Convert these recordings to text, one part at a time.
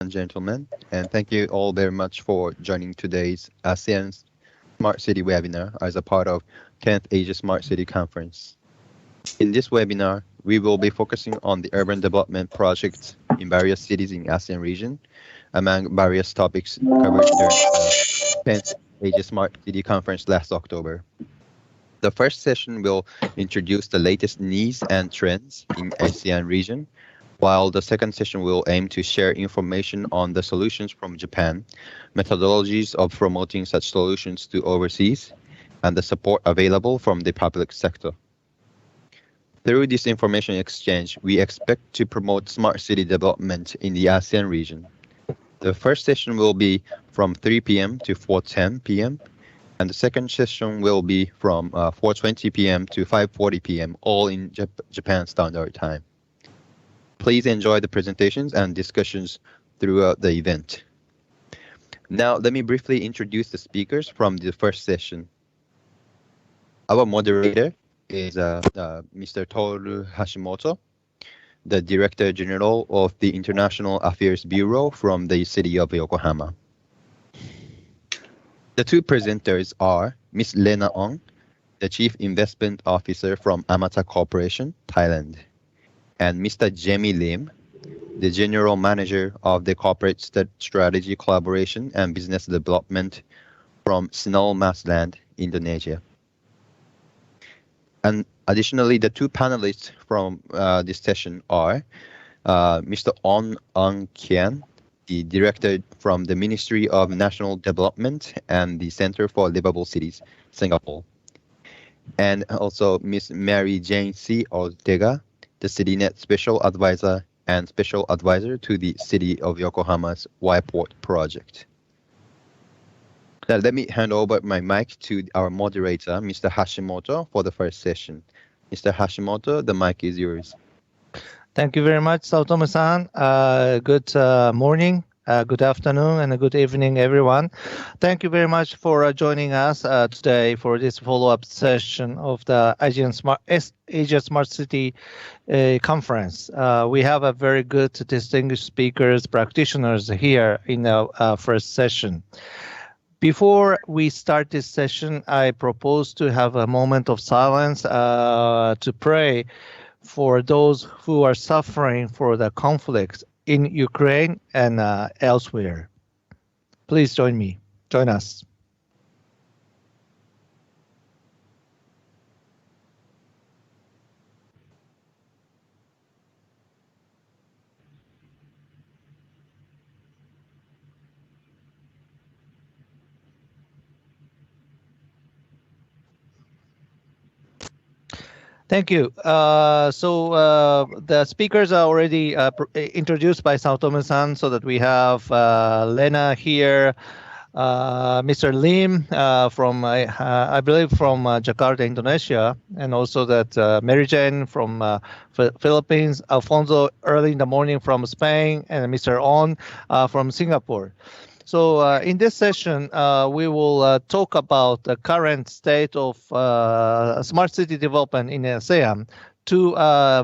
and gentlemen, and thank you all very much for joining today's ASEAN Smart City webinar as a part of 10th Asia Smart City Conference. In this webinar, we will be focusing on the urban development projects in various cities in ASEAN region, among various topics covered during the 10th Asia Smart City Conference last October. The first session will introduce the latest needs and trends in ASEAN region, while the second session will aim to share information on the solutions from Japan, methodologies of promoting such solutions to overseas, and the support available from the public sector. Through this information exchange, we expect to promote smart city development in the ASEAN region. The first session will be from 3 p.m. to 4:10 p.m., and the second session will be from 4:20 p.m. to 5:40 p.m., all in Japan Standard Time. Please enjoy the presentations and discussions throughout the event. Now, let me briefly introduce the speakers from the first session. Our moderator is Mr. Toru Hashimoto, the Director General of the International Affairs Bureau from the city of Yokohama. The two presenters are Ms. Lena Ong, the Chief Investment Officer from Amata Corporation, Thailand, and Mr. Jamie Lim, the General Manager of the Corporate Strategy Collaboration and Business Development from Snow Masland, Indonesia. And additionally, the two panelists from this session are Mr. On Ang Kian, the Director from the Ministry of National Development and the Center for Livable Cities, Singapore, and also Ms. Mary Jane C. Ortega, the CityNet Special Advisor and Special Advisor to the City of Yokohama's Y-Port project. Now, let me hand over my mic to our moderator, Mr. Hashimoto, for the first session. Mr. Hashimoto, the mic is yours. Thank you very much, Saotome-san. Good morning, good afternoon, and good evening, everyone. Thank you very much for joining us today for this follow-up session of the Asia Smart City Conference. We have a very good distinguished speakers, practitioners here in our first session. Before we start this session, I propose to have a moment of silence to pray for those who are suffering for the conflict in Ukraine and elsewhere. Please join us. Thank you. The speakers are already introduced by Saotome-san, so that we have Lena here, Mr. Lim from, I believe, from Jakarta, Indonesia, and also that Mary Jane from Philippines, Alfonso early in the morning from Spain, and Mr. On from Singapore. So in this session, we will talk about the current state of smart city development in ASEAN, two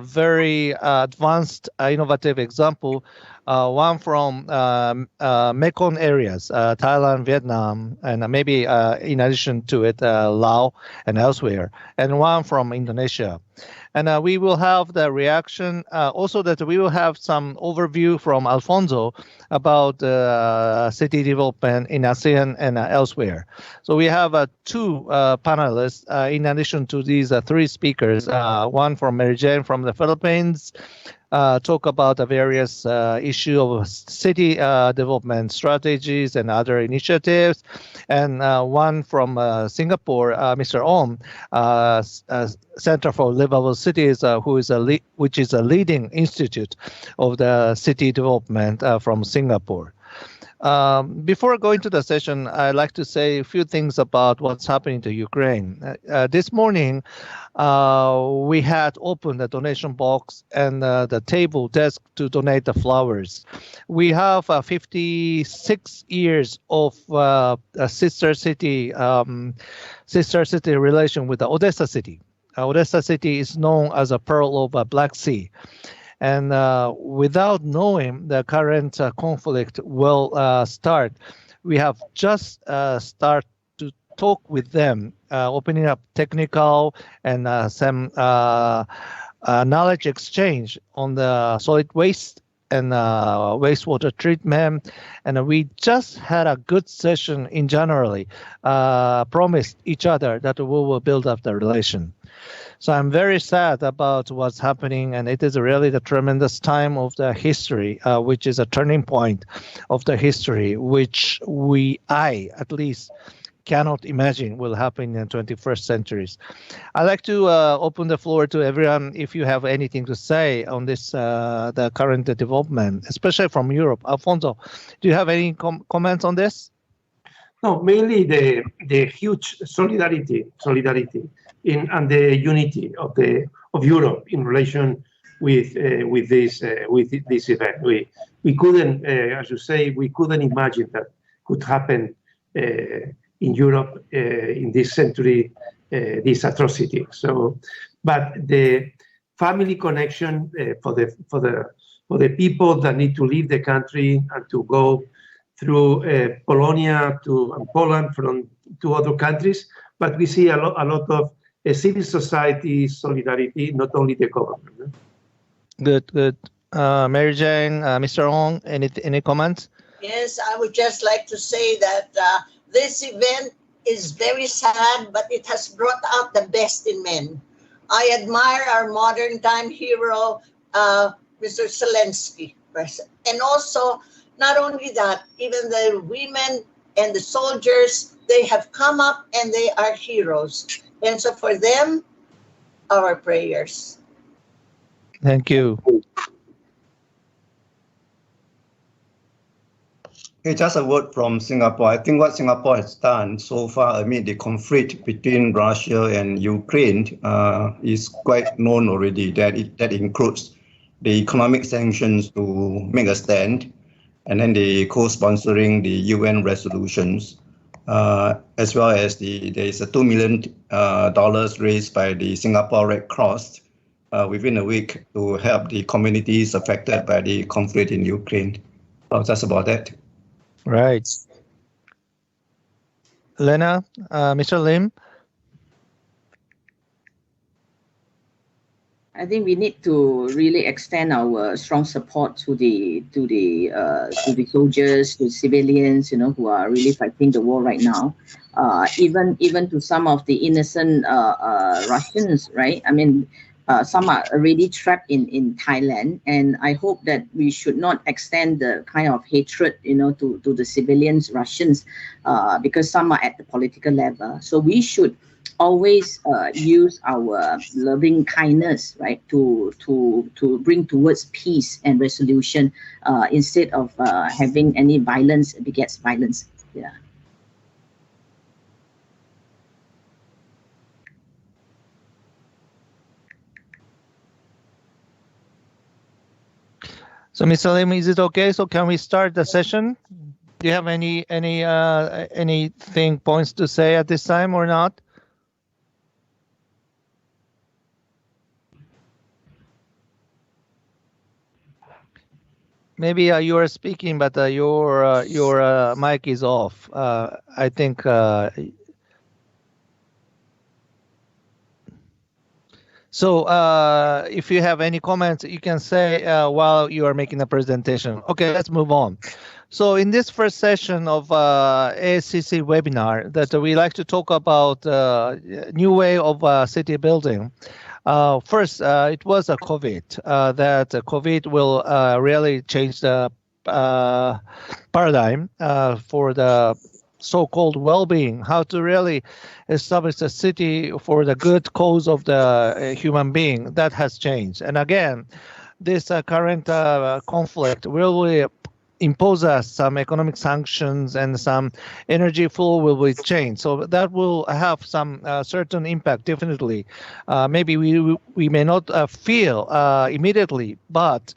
very advanced, innovative example, one from Mekong areas, Thailand, Vietnam, and maybe in addition to it, Laos and elsewhere, and one from Indonesia. And we will have the reaction, also that we will have some overview from Alfonso about city development in ASEAN and elsewhere. So we have two panelists in addition to these three speakers, one from Mary Jane from the Philippines, talk about the various issue of city development strategies and other initiatives, and one from Singapore, Mr. Om, Center for Livable Cities, which is a leading institute of the city development from Singapore. Before going to the session, I'd like to say a few things about what's happening to Ukraine. This morning, we had opened the donation box and the table desk to donate the flowers. We have 56 years of a sister city relation with the Odessa city. Odessa city is known as a pearl of the Black Sea. And without knowing the current conflict will start, we have just start to talk with them, opening up technical and some knowledge exchange on the solid waste and wastewater treatment. And we just had a good session in January, promised each other that we will build up the relation. So I'm very sad about what's happening, and it is really the tremendous time of the history, which is a turning point of the history, which I at least cannot imagine will happen in the 21st centuries. I'd like to open the floor to everyone if you have anything to say on this, the current development, especially from Europe. Alfonso, do you have any comments on this? No, mainly the huge solidarity and the unity of Europe in relation with this event. We couldn't, as you say, we couldn't imagine that could happen in Europe in this century, this atrocity. So, but the family connection for the people that need to leave the country and to go through Polonia to Poland to other countries, but we see a lot of civil society solidarity, not only the government. Good. Mary Jane, Mr. Ong, any comments? Yes, I would just like to say that this event is very sad, but it has brought out the best in men. I admire our modern time hero, Mr. Zelensky, and also not only that, even the women and the soldiers, they have come up and they are heroes. And so for them, our prayers. Thank you. Okay, just a word from Singapore. I think what Singapore has done so far amid the conflict between Russia and Ukraine is quite known already. That includes the economic sanctions to make a stand, and then the co-sponsoring the UN resolutions, as well as there is a $2 million raised by the Singapore Red Cross within a week to help the communities affected by the conflict in Ukraine. That's about that. Right. Lena, Mr. Lim. I think we need to really extend our strong support to the soldiers, to civilians, who are really fighting the war right now. Even to some of the innocent Russians, right? I mean, some are already trapped in Thailand, and I hope that we should not extend the kind of hatred, to the civilians, Russians, because some are at the political level. So we should always use our loving kindness, right, to bring towards peace and resolution instead of having any violence begets violence. Yeah. So, Mr. Lim, is it okay? So, can we start the session? Do you have anything points to say at this time or not? Maybe you are speaking, but your mic is off. I think. So if you have any comments, you can say while you are making the presentation. Okay, let's move on. So in this first session of ASCC webinar, that we like to talk about new way of city building. First, it was a COVID, that COVID will really change the paradigm for the so-called well-being, how to really establish a city for the good cause of the human being. That has changed. And again, this current conflict will impose us some economic sanctions, and some energy flow will be changed. So that will have some certain impact, definitely. Maybe we may not feel immediately, but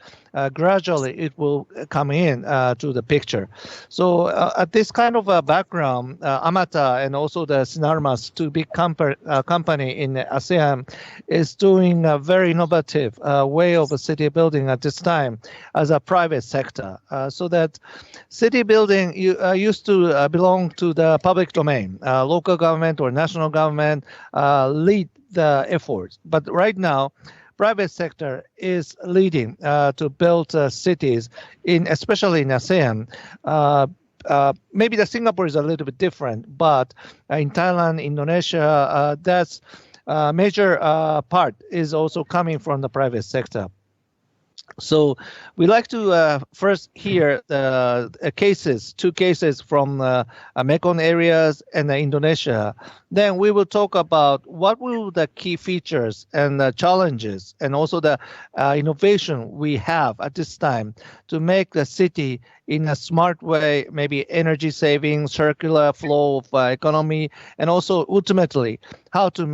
gradually it will come in to the picture. So at this kind of background, Amata and also the Sinarmas, two big company in ASEAN, is doing a very innovative way of city building at this time as a private sector, so that city building used to belong to the public domain, local government or national government lead the efforts. But right now, private sector is leading to build cities, especially in ASEAN. Maybe the Singapore is a little bit different, but in Thailand, Indonesia, that's major part is also coming from the private sector. So we like to first hear the two cases from Mekong areas and Indonesia. Then we will talk about what will the key features and the challenges and also the innovation we have at this time to make the city in a smart way, maybe energy saving, circular flow of economy, and also ultimately how to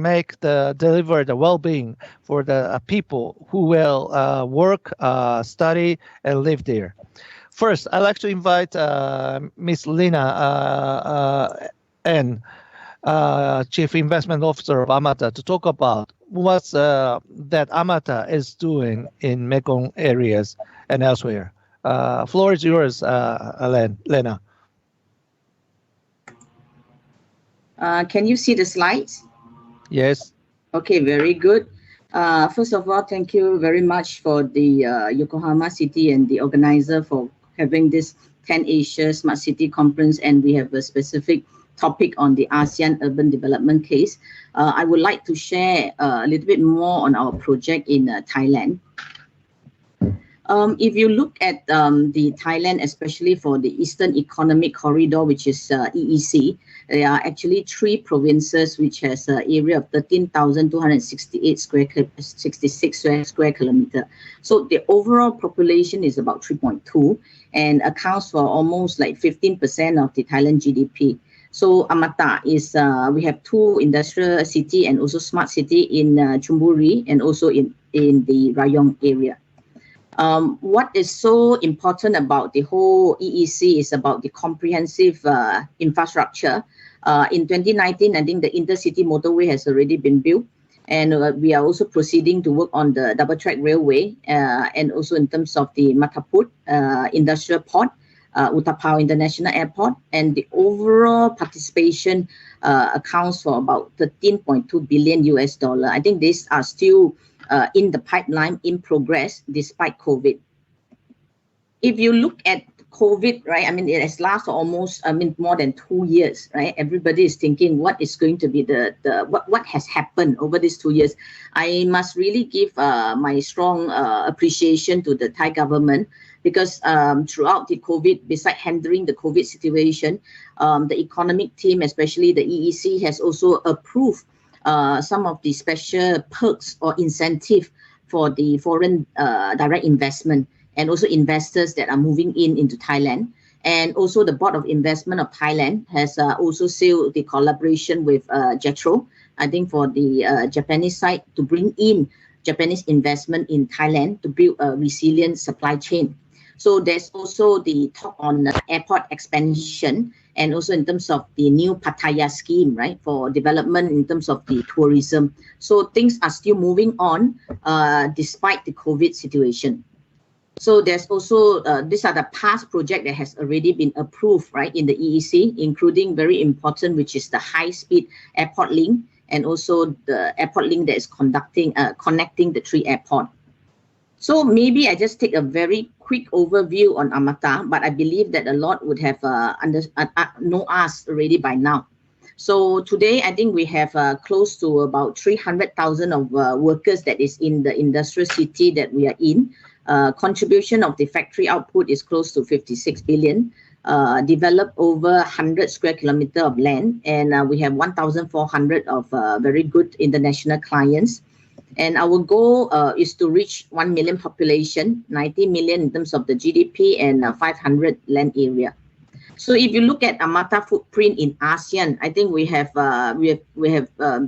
deliver the well-being for the people who will work, study, and live there. First, I'd like to invite Ms. Lina N, Chief Investment Officer of Amata, to talk about what's that Amata is doing in Mekong areas and elsewhere. Floor is yours, Lena. Can you see the slides? Yes. Okay, very good. First of all, thank you very much for the Yokohama City and the organizer for having this 10 Asia Smart City Conference, and we have a specific topic on the ASEAN urban development case. I would like to share a little bit more on our project in Thailand. If you look at the Thailand, especially for the Eastern Economic Corridor, which is EEC, there are actually 3 provinces which has an area of 13,266 square kilometer. So the overall population is about 3.2 and accounts for almost like 15% of the Thailand GDP. So Amata is, we have 2 industrial city and also smart city in Chonburi and also in the Rayong area. What is so important about the whole EEC is about the comprehensive infrastructure. In 2019, I think the intercity motorway has already been built, and we are also proceeding to work on the double track railway, and also in terms of the Mataput industrial port, Utapao International Airport, and the overall participation accounts for about $13.2 billion US. I think these are still in the pipeline, in progress, despite COVID. If you look at COVID, right, I mean, it has lasted almost, more than 2 years, right? Everybody is thinking what is going to be what has happened over these 2 years. I must really give my strong appreciation to the Thai government, because throughout the COVID, besides handling the COVID situation, the economic team, especially the EEC, has also approved some of the special perks or incentive for the foreign direct investment and also investors that are moving into Thailand. And also the Board of Investment of Thailand has also sealed the collaboration with JETRO, I think for the Japanese side, to bring in Japanese investment in Thailand to build a resilient supply chain. So there's also the talk on airport expansion, and also in terms of the new Pattaya scheme, right, for development in terms of the tourism. So things are still moving on despite the COVID situation. So there's also, these are the past project that has already been approved, right, in the EEC, including very important, which is the high-speed airport link, and also the airport link that is connecting the 3 airports. So maybe I just take a very quick overview on Amata, but I believe that a lot would have know us already by now. So today, I think we have close to about 300,000 of workers that is in the industrial city that we are in. Contribution of the factory output is close to 56 billion. Developed over 100 square kilometer of land, and we have 1,400 of very good international clients. And our goal is to reach 1 million population, 90 million in terms of the GDP, and 500 land area. So if you look at Amata footprint in ASEAN, I think we have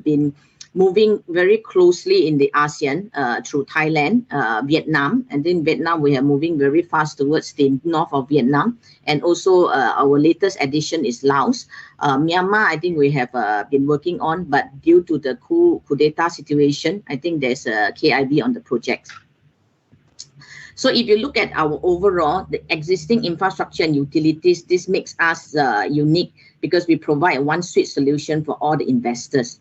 been moving very closely in the ASEAN through Thailand, Vietnam, and then Vietnam we are moving very fast towards the north of Vietnam, and also our latest addition is Laos. Myanmar, I think we have been working on, but due to the coup d'etat situation, I think there's a KIV on the project. So if you look at our overall, the existing infrastructure and utilities, this makes us unique because we provide a one-suite solution for all the investors.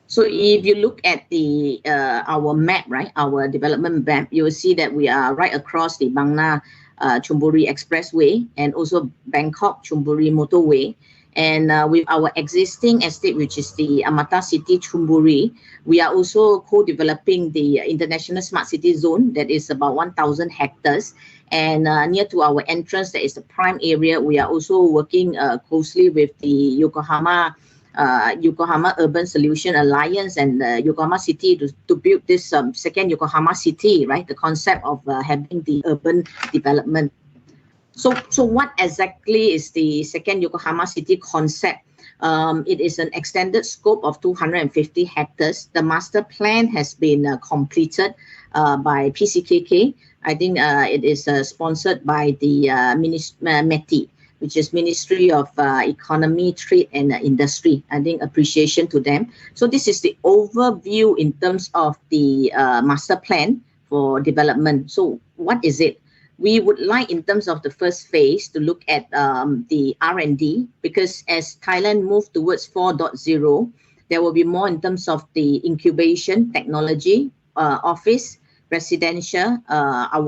So if you look at the our map, right, our development map, you will see that we are right across the Bang Na Chonburi Expressway and also Bangkok Chonburi Motorway. And with our existing estate, which is the Amata City Chonburi, we are also co-developing the International Smart City Zone that is about 1,000 hectares. And near to our entrance, there is the prime area. We are also working closely with the Yokohama Urban Solution Alliance and Yokohama City to build this second Yokohama City, right? The concept of having the urban development. So what exactly is the second Yokohama City concept? It is an extended scope of 250 hectares. The master plan has been completed by PCKK. I think it is sponsored by the METI, which is Ministry of Economy, Trade and Industry. I think appreciation to them. So this is the overview in terms of the master plan for development. So what is it? We would like, in terms of the first phase, to look at the R&D, because as Thailand moves towards 4.0, there will be more in terms of the incubation, technology, office, residential.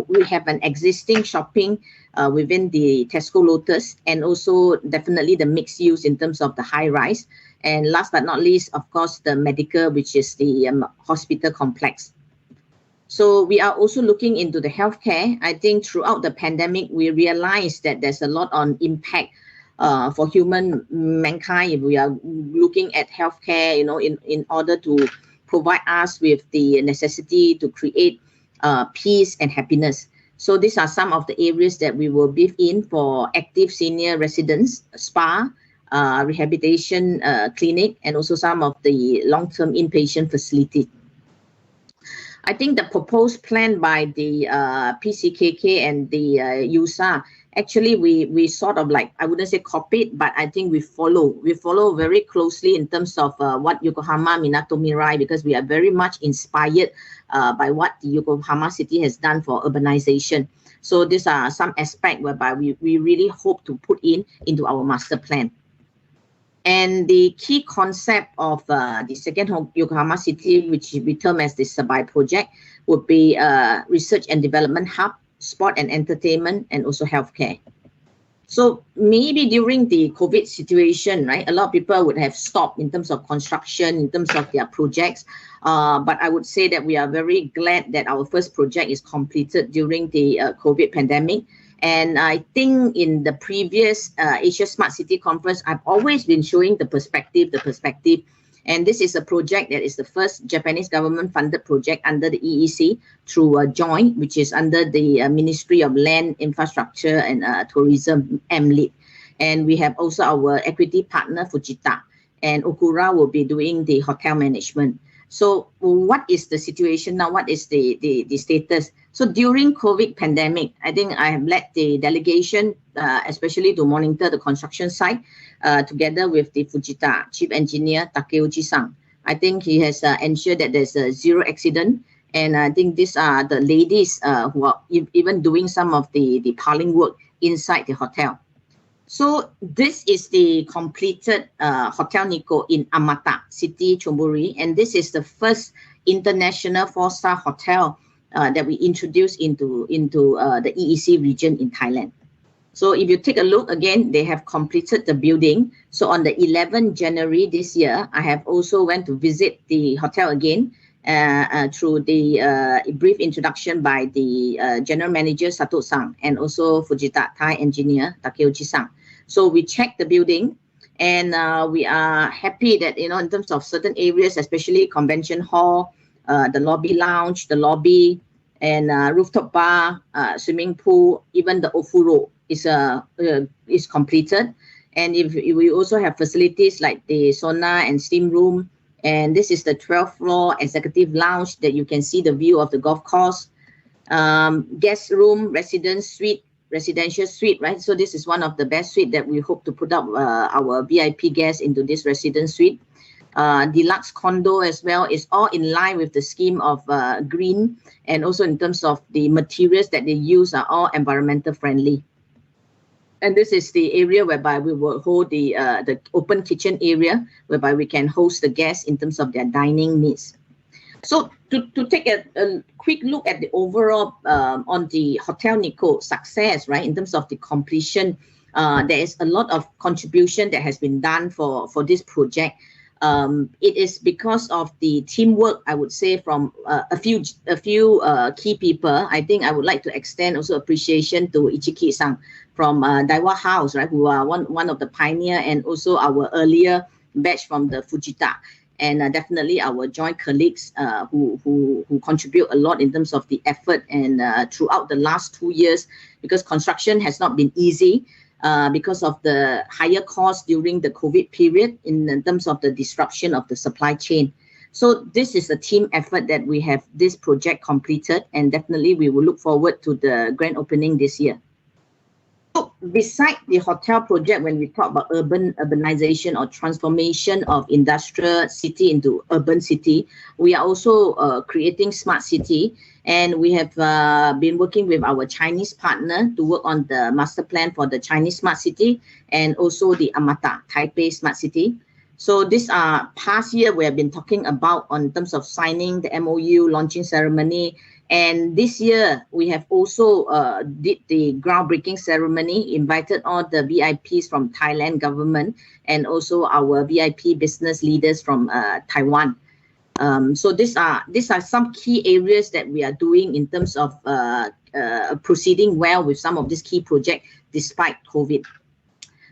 We have an existing shopping within the Tesco Lotus, and also definitely the mixed use in terms of the high rise. And last but not least, of course, the medical, which is the hospital complex. So we are also looking into the healthcare. I think throughout the pandemic, we realized that there's a lot on impact for mankind. If we are looking at healthcare, in order to provide us with the necessity to create peace and happiness. So these are some of the areas that we will beef in for active senior residents, spa, rehabilitation clinic, and also some of the long-term inpatient facility. I think the proposed plan by the PCKK and the USA, actually we sort of like, I wouldn't say copied, but I think we follow very closely in terms of what Yokohama Minato Mirai, because we are very much inspired by what the Yokohama city has done for urbanization. So these are some aspects whereby we really hope to put into our master plan. And the key concept of the second Yokohama City, which we term as the Sabai project, would be research and development hub, sport and entertainment, and also healthcare. So maybe during the COVID situation, right, a lot of people would have stopped in terms of construction, in terms of their projects. But I would say that we are very glad that our first project is completed during the COVID pandemic. And I think in the previous Asia Smart City Conference, I've always been showing the perspective. And this is a project that is the first Japanese government funded project under the EEC through a joint, which is under the Ministry of Land, Infrastructure and Tourism, MLIT. And we have also our equity partner, Fujita, and Okura will be doing the hotel management. So what is the situation now? What is the status? So during COVID pandemic, I think I have led the delegation, especially to monitor the construction site, together with the Fujita Chief Engineer Takeuchi-san. I think he has ensured that there's a zero accident. And I think these are the ladies who are even doing some of the piling work inside the hotel. So this is the completed Hotel Nikko in Amata City, Chonburi, and this is the first international 4-star hotel that we introduced into the EEC region in Thailand. So if you take a look again, they have completed the building. So on the 11th January this year, I have also went to visit the hotel again through the brief introduction by the General Manager Sato-san and also Fujita Thai Engineer Takeuchi-san. So we checked the building, and we are happy that, in terms of certain areas, especially convention hall, the lobby lounge, the lobby, and rooftop bar, swimming pool, even the ofuro is completed. And if we also have facilities like the sauna and steam room, And this is the 12th floor executive lounge that you can see the view of the golf course. Guest room, residential suite, right? So this is one of the best suite that we hope to put up our VIP guests into this residence suite. Deluxe condo as well is all in line with the scheme of green, and also in terms of the materials that they use are all environmental friendly. And this is the area whereby we will hold the open kitchen area, whereby we can host the guests in terms of their dining needs. So to take a quick look at the overall on the Hotel Nikko success, right, in terms of the completion, there is a lot of contribution that has been done for this project. It is because of the teamwork, I would say, from a few key people. I think I would like to extend also appreciation to Ichiki-san from Daiwa House, right, who are one of the pioneer, and also our earlier batch from the Fujita, and definitely our joint colleagues who contribute a lot in terms of the effort and throughout the last 2 years, because construction has not been easy. Because of the higher costs during the COVID period in terms of the disruption of the supply chain. So this is a team effort that we have this project completed, and definitely we will look forward to the grand opening this year. So beside the hotel project, when we talk about urbanization or transformation of industrial city into urban city, we are also creating smart city. And we have been working with our Chinese partner to work on the master plan for the Chinese smart city, and also the Amata, Taipei smart city. So this past year we have been talking about on terms of signing the MOU, launching ceremony. And this year we have also did the groundbreaking ceremony, invited all the VIPs from Thailand government, and also our VIP business leaders from Taiwan. So these are some key areas that we are doing in terms of proceeding well with some of these key projects despite COVID.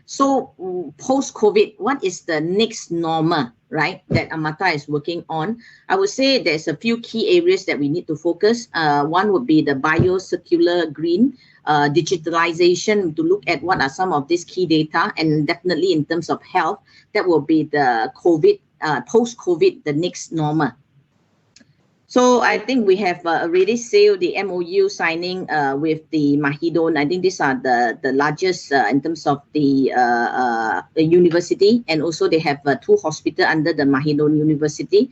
So post-COVID, what is the next normal, right, that Amata is working on? I would say there's a few key areas that we need to focus. One would be the biocircular green, digitalization, to look at what are some of these key data, and definitely in terms of health, that will be the COVID, post-COVID, the next normal. So I think we have already sealed the MOU signing with the Mahidol. I think these are the largest in terms of the university, and also they have 2 hospitals under the Mahidol University,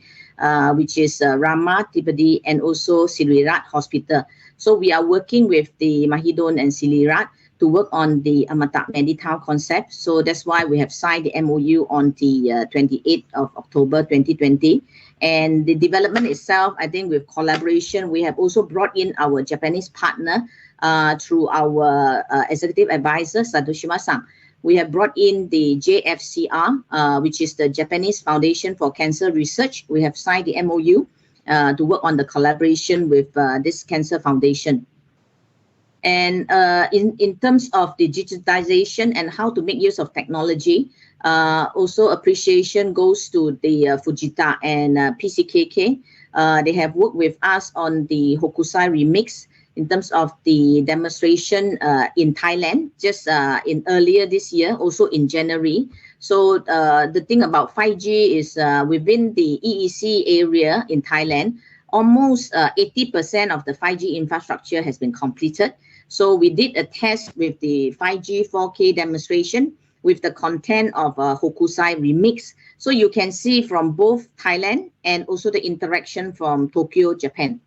which is Rama Tibadi and also Silirat Hospital. So we are working with the Mahidol and Silirat to work on the Amata Meditown concept. So that's why we have signed the MOU on the 28th of October 2020. And the development itself, I think with collaboration, we have also brought in our Japanese partner through our executive advisor, Sadoshima-san. We have brought in the JFCR, which is the Japanese Foundation for Cancer Research. We have signed the MOU to work on the collaboration with this cancer foundation. And in terms of the digitization and how to make use of technology, also appreciation goes to the Fujita and PCKK. They have worked with us on the Hokusai Remix in terms of the demonstration in Thailand, just in earlier this year, also in January. So the thing about 5G is within the EEC area in Thailand, almost 80% of the 5G infrastructure has been completed. So we did a test with the 5G 4K demonstration with the content of Hokusai Remix. So you can see from both Thailand and also the interaction from Tokyo, Japan.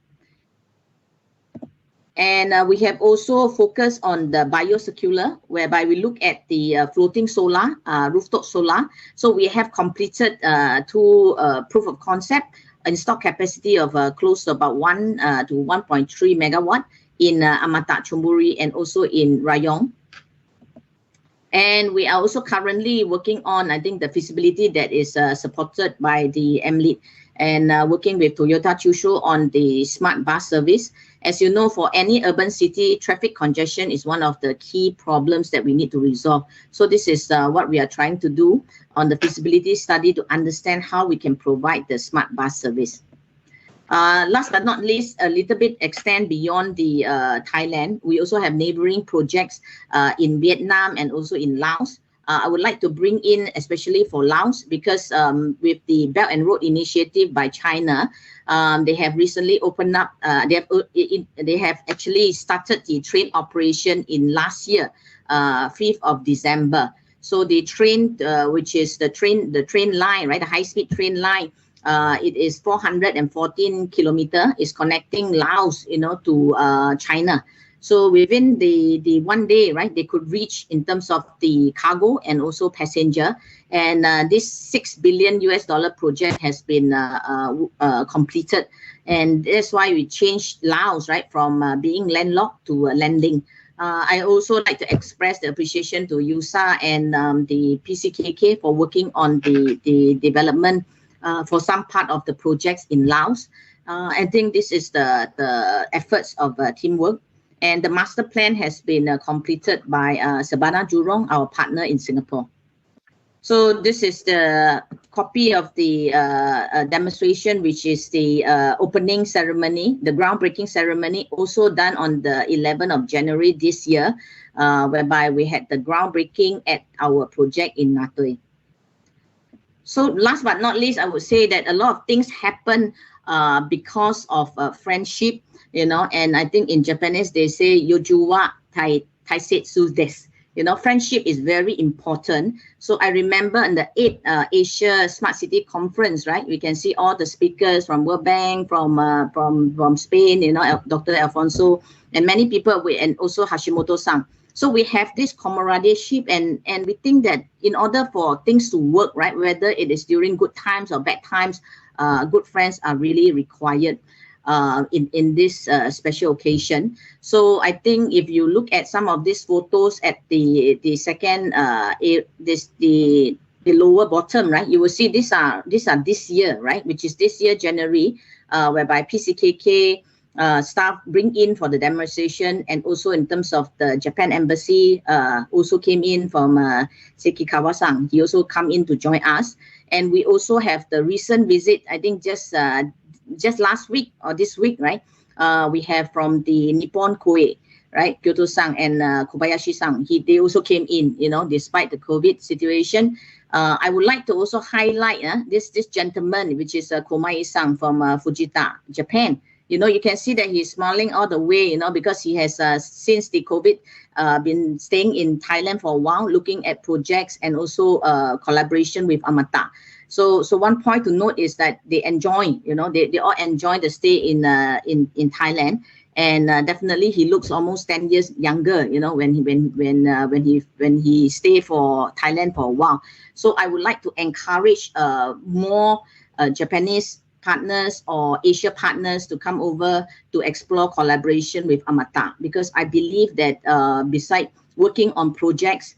And we have also focused on the biocircular, whereby we look at the floating solar, rooftop solar. So we have completed 2 proof of concept, installed capacity of close to about 1 to 1.3 megawatt in Amata, Chonburi, and also in Rayong. And we are also currently working on, I think, the feasibility that is supported by the MLEAD, and working with Toyota Chusho on the smart bus service. As you know, for any urban city, traffic congestion is one of the key problems that we need to resolve. So this is what we are trying to do on the feasibility study to understand how we can provide the smart bus service. Last but not least, a little bit extend beyond the Thailand. We also have neighboring projects in Vietnam and also in Laos. I would like to bring in, especially for Laos, because with the Belt and Road Initiative by China, they have recently opened up. They have actually started the train operation in last year, 5th of December. So the train, which is the train line, right, the high-speed train line, it is 414 kilometer, is connecting Laos, to China. So within the one day, right, they could reach in terms of the cargo and also passenger. And this $6 billion project has been completed. And that's why we changed Laos, right, from being landlocked to landing. I also like to express the appreciation to USA and the PCKK for working on the development for some part of the projects in Laos. I think this is the efforts of teamwork. And the master plan has been completed by Sabana Jurong, our partner in Singapore. So this is the copy of the demonstration, which is the opening ceremony, the groundbreaking ceremony, also done on the 11th of January this year, whereby we had the groundbreaking at our project in Natoi. So last but not least, I would say that a lot of things happen because of friendship, and I think in Japanese they say yoju wa taisetsu desu. Friendship is very important. So I remember in the 8th Asia Smart City Conference, right? We can see all the speakers from World Bank, from Spain, Dr. Alfonso, and many people, and also Hashimoto-san. So we have this comradeship, and we think that in order for things to work, right, whether it is during good times or bad times, good friends are really required in this special occasion. So I think if you look at some of these photos at the second the lower bottom, right, you will see these are this year, right, which is this year January, whereby PCKK staff bring in for the demonstration, and also in terms of the Japan embassy also came in from Sekikawa-san. He also come in to join us, and we also have the recent visit. I think just last week or this week, right? We have from the Nippon Koei, right? Kyoto-san and Kobayashi-san. They also came in, despite the COVID situation. I would like to also highlight this gentleman, which is Komai-san from Fujita, Japan. You can see that he's smiling all the way, because he has, since the COVID, been staying in Thailand for a while, looking at projects and also collaboration with Amata. So one point to note is that they enjoy, they all enjoy the stay in Thailand, and definitely he looks almost 10 years younger, when he stay for Thailand for a while. So I would like to encourage more Japanese partners or Asia partners to come over to explore collaboration with Amata, because I believe that besides working on projects,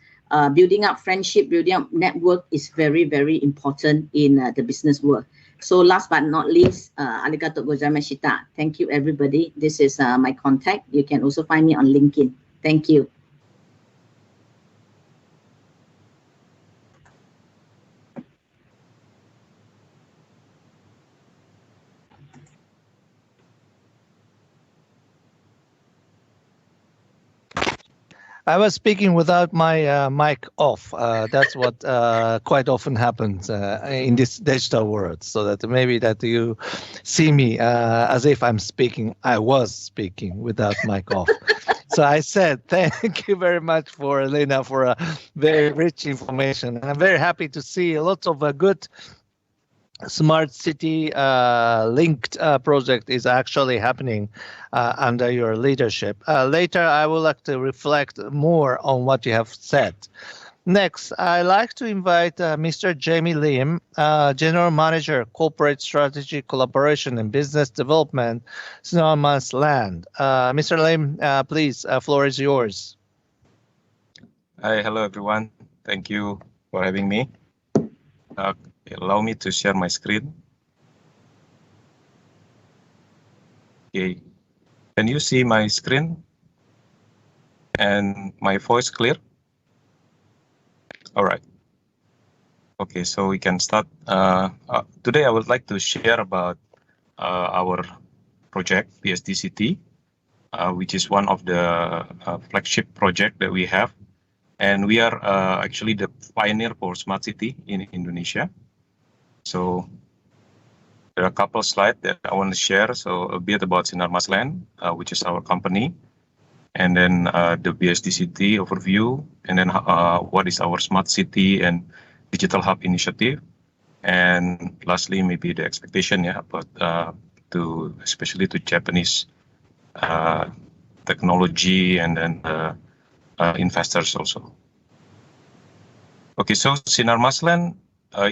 building up friendship, building up network is very, very important in the business world. So last but not least, arigatou gozaimashita. Thank you, everybody. This is my contact. You can also find me on LinkedIn. Thank you. I was speaking without my mic off. That's what quite often happens in this digital world. So that maybe that you see me as if I'm speaking. I was speaking without mic off. So I said, thank you very much for Elena for a very rich information. And I'm very happy to see lots of good smart city linked project is actually happening under your leadership. Later, I would like to reflect more on what you have said. Next, I'd like to invite Mr. Jamie Lim, General Manager, Corporate Strategy, Collaboration and Business Development, Synonymous Land. Mr. Lim, please, floor is yours. Hi, hello everyone. Thank you for having me. Allow me to share my screen. Okay, can you see my screen and my voice clear? All right. Okay, so we can start. Today I would like to share about our project, PSDCT, which is one of the flagship project that we have. And we are actually the pioneer for smart city in Indonesia. So there are a couple of slides that I want to share. So a bit about Sinar Maslen, which is our company, and then the BSDCT overview, and then what is our smart city and digital hub initiative, and lastly maybe the expectation, about especially to Japanese technology and then investors also. Okay, so Sinar Maslen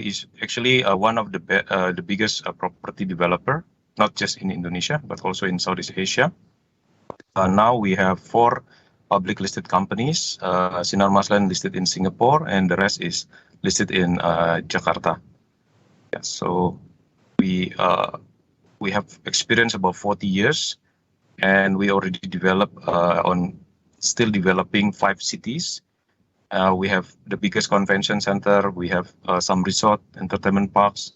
is actually one of the biggest property developer, not just in Indonesia but also in Southeast Asia. Now we have 4 public listed companies. Sinar Maslen listed in Singapore, and the rest is listed in Jakarta. Yeah, so we have experience about 40 years, and we already developed still developing 5 cities. We have the biggest convention center. We have some resort, entertainment parks,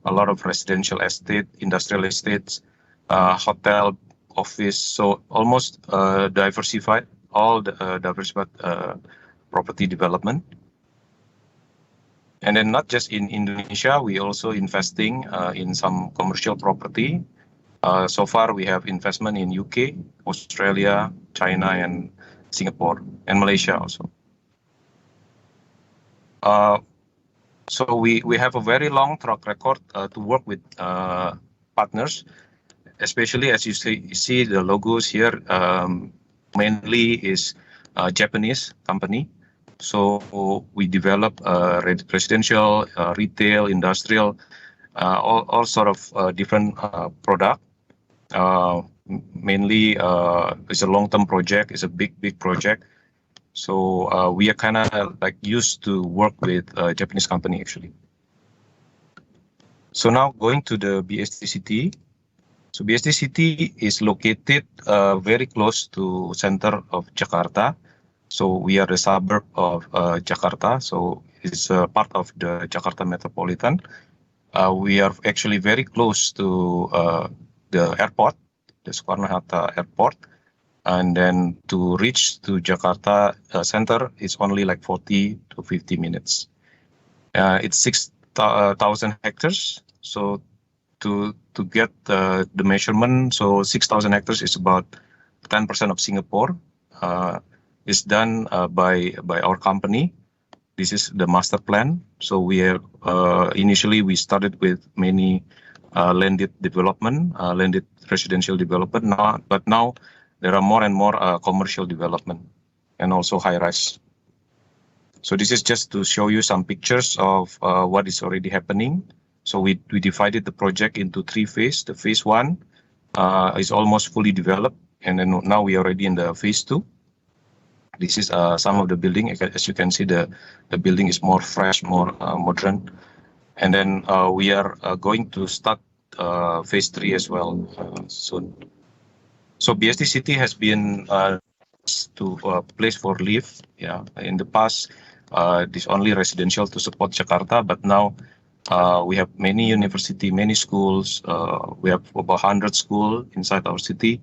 a lot of residential estate, industrial estates, hotel, office. So almost diversified property development. And then not just in Indonesia, we also investing in some commercial property. So far, we have investment in UK, Australia, China, and Singapore, and Malaysia also. So we have a very long track record to work with partners, especially as you see the logos here, mainly is Japanese company. So we develop residential, retail, industrial, all sort of different product. Mainly it's a long-term project. It's a big project. So we are kind of like used to work with a Japanese company actually. So now going to the BSDCT. So BSDCT is located very close to center of Jakarta. So we are the suburb of Jakarta. So it's part of the Jakarta Metropolitan. We are actually very close to the airport, the Soekarno-Hatta Airport. And then to reach to Jakarta center, it's only like 40 to 50 minutes. It's 6,000 hectares. So to get the measurement, so 6,000 hectares is about 10% of Singapore. It's done by our company. This is the master plan. So we have initially we started with many landed development, landed residential development. But now there are more and more commercial development and also high rise. So this is just to show you some pictures of what is already happening. So we divided the project into 3 phases. The phase 1 is almost fully developed, and then now we are already in the phase 2. This is some of the building. As you can see, the building is more fresh, more modern. And then we are going to start phase 3 as well soon. So BSDCT has been to a place for live. Yeah, in the past, this only residential to support Jakarta, but now we have many university, many schools. We have about 100 schools inside our city.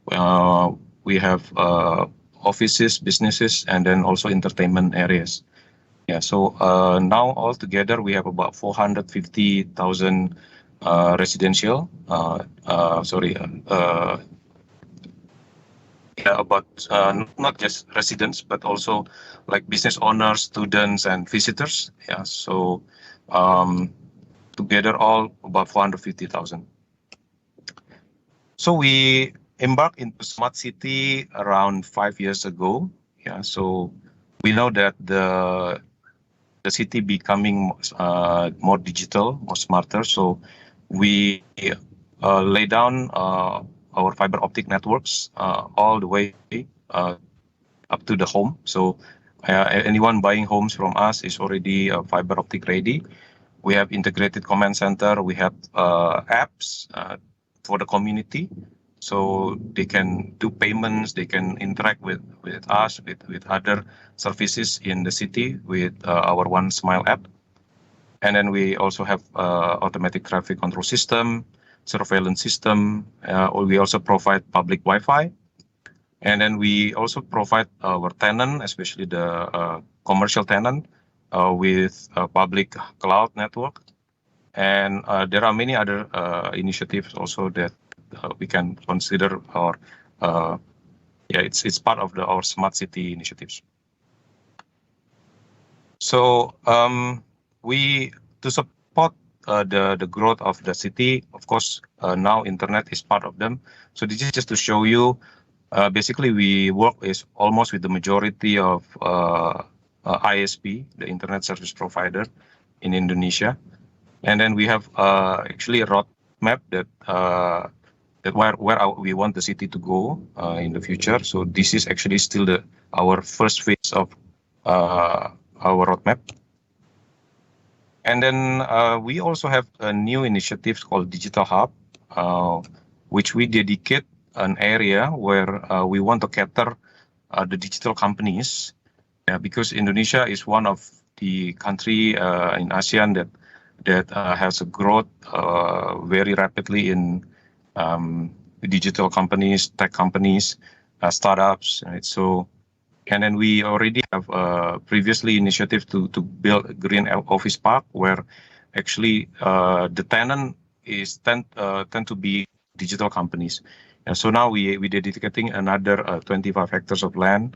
We have offices, businesses, and then also entertainment areas. Yeah, so now altogether we have about 450,000 residential. About not just residents, but also like business owners, students, and visitors. Yeah, so together all about 450,000. So we embarked into smart city around 5 years ago. Yeah, so we know that the city becoming more digital, more smarter. So we lay down our fiber optic networks all the way up to the home. So anyone buying homes from us is already fiber optic ready. We have integrated command center. We have apps for the community, so they can do payments. They can interact with us, with other services in the city with our One Smile app. And then we also have automatic traffic control system, surveillance system. We also provide public Wi-Fi. And then we also provide our tenant, especially the commercial tenant, with a public cloud network. And there are many other initiatives also that we can consider, or it's part of our smart city initiatives. So to support the growth of the city, of course, now internet is part of them. So this is just to show you. Basically, we work almost with the majority of ISP, the internet service provider in Indonesia, and then we have actually a roadmap that where we want the city to go in the future. So this is actually still our first phase of our roadmap. And then we also have a new initiative called Digital Hub, which we dedicate an area where we want to cater the digital companies, because Indonesia is one of the country in ASEAN that has a growth very rapidly in digital companies, tech companies, startups, right? So, and then we already have previously initiative to build a green office park where actually the tenant tend to be digital companies. And so now we dedicating another 25 hectares of land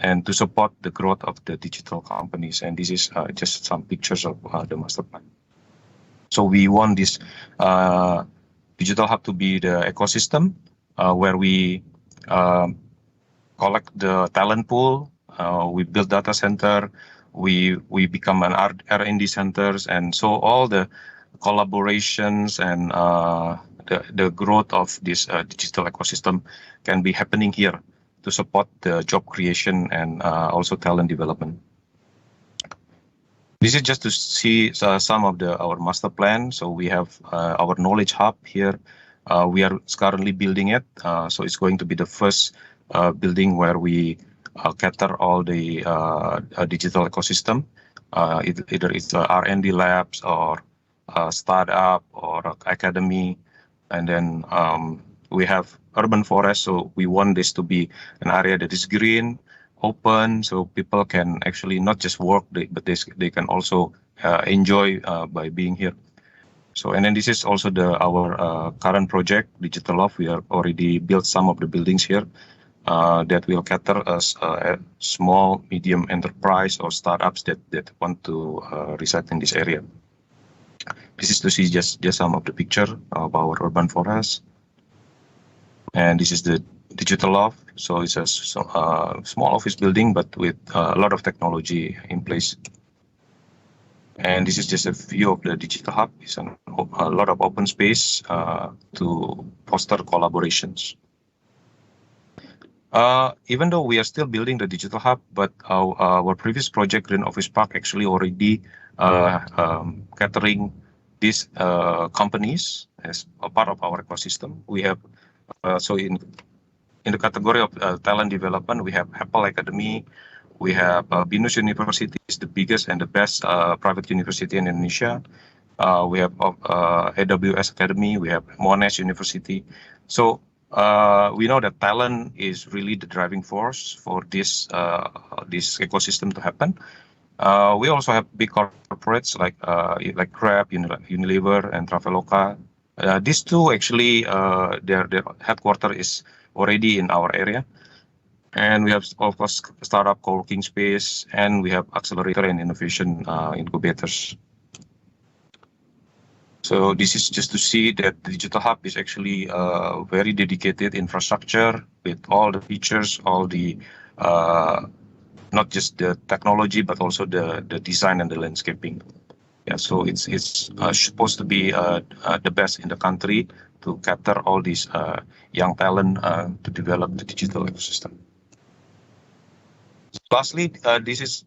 and to support the growth of the digital companies. And this is just some pictures of the master plan. So we want this digital hub to be the ecosystem where we collect the talent pool, we build data center, we become an R&D centers, and so all the collaborations and the growth of this digital ecosystem can be happening here to support the job creation and also talent development. This is just to see some of our master plan. So we have our knowledge hub here. We are currently building it. So it's going to be the first building where we cater all the digital ecosystem. Either it's R&D labs or startup or academy. And then we have urban forest. So we want this to be an area that is green, open, so people can actually not just work, but they can also enjoy by being here. So, and then this is also our current project, Digital Love. We have already built some of the buildings here that will cater as a small, medium enterprise or startups that want to reside in this area. This is to see just some of the picture of our urban forest. And this is the Digital Love. So it's a small office building, but with a lot of technology in place. And this is just a view of the Digital Hub. It's a lot of open space to foster collaborations. Even though we are still building the Digital Hub, but our previous project, Green Office Park, actually already catering these companies as a part of our ecosystem. We have so in the category of talent development, we have Apple Academy, we have Binus University, is the biggest and the best private university in Indonesia. We have AWS Academy, we have Monash University. So we know that talent is really the driving force for this ecosystem to happen. We also have big corporates like Grab, Unilever, and Traveloka. These two actually, their headquarters is already in our area. And we have, of course, startup co-working space, and we have accelerator and innovation incubators. So this is just to see that the Digital Hub is actually very dedicated infrastructure with all the features, all the not just the technology, but also the design and the landscaping. Yeah, so it's supposed to be the best in the country to cater all these young talent to develop the digital ecosystem. Lastly, this is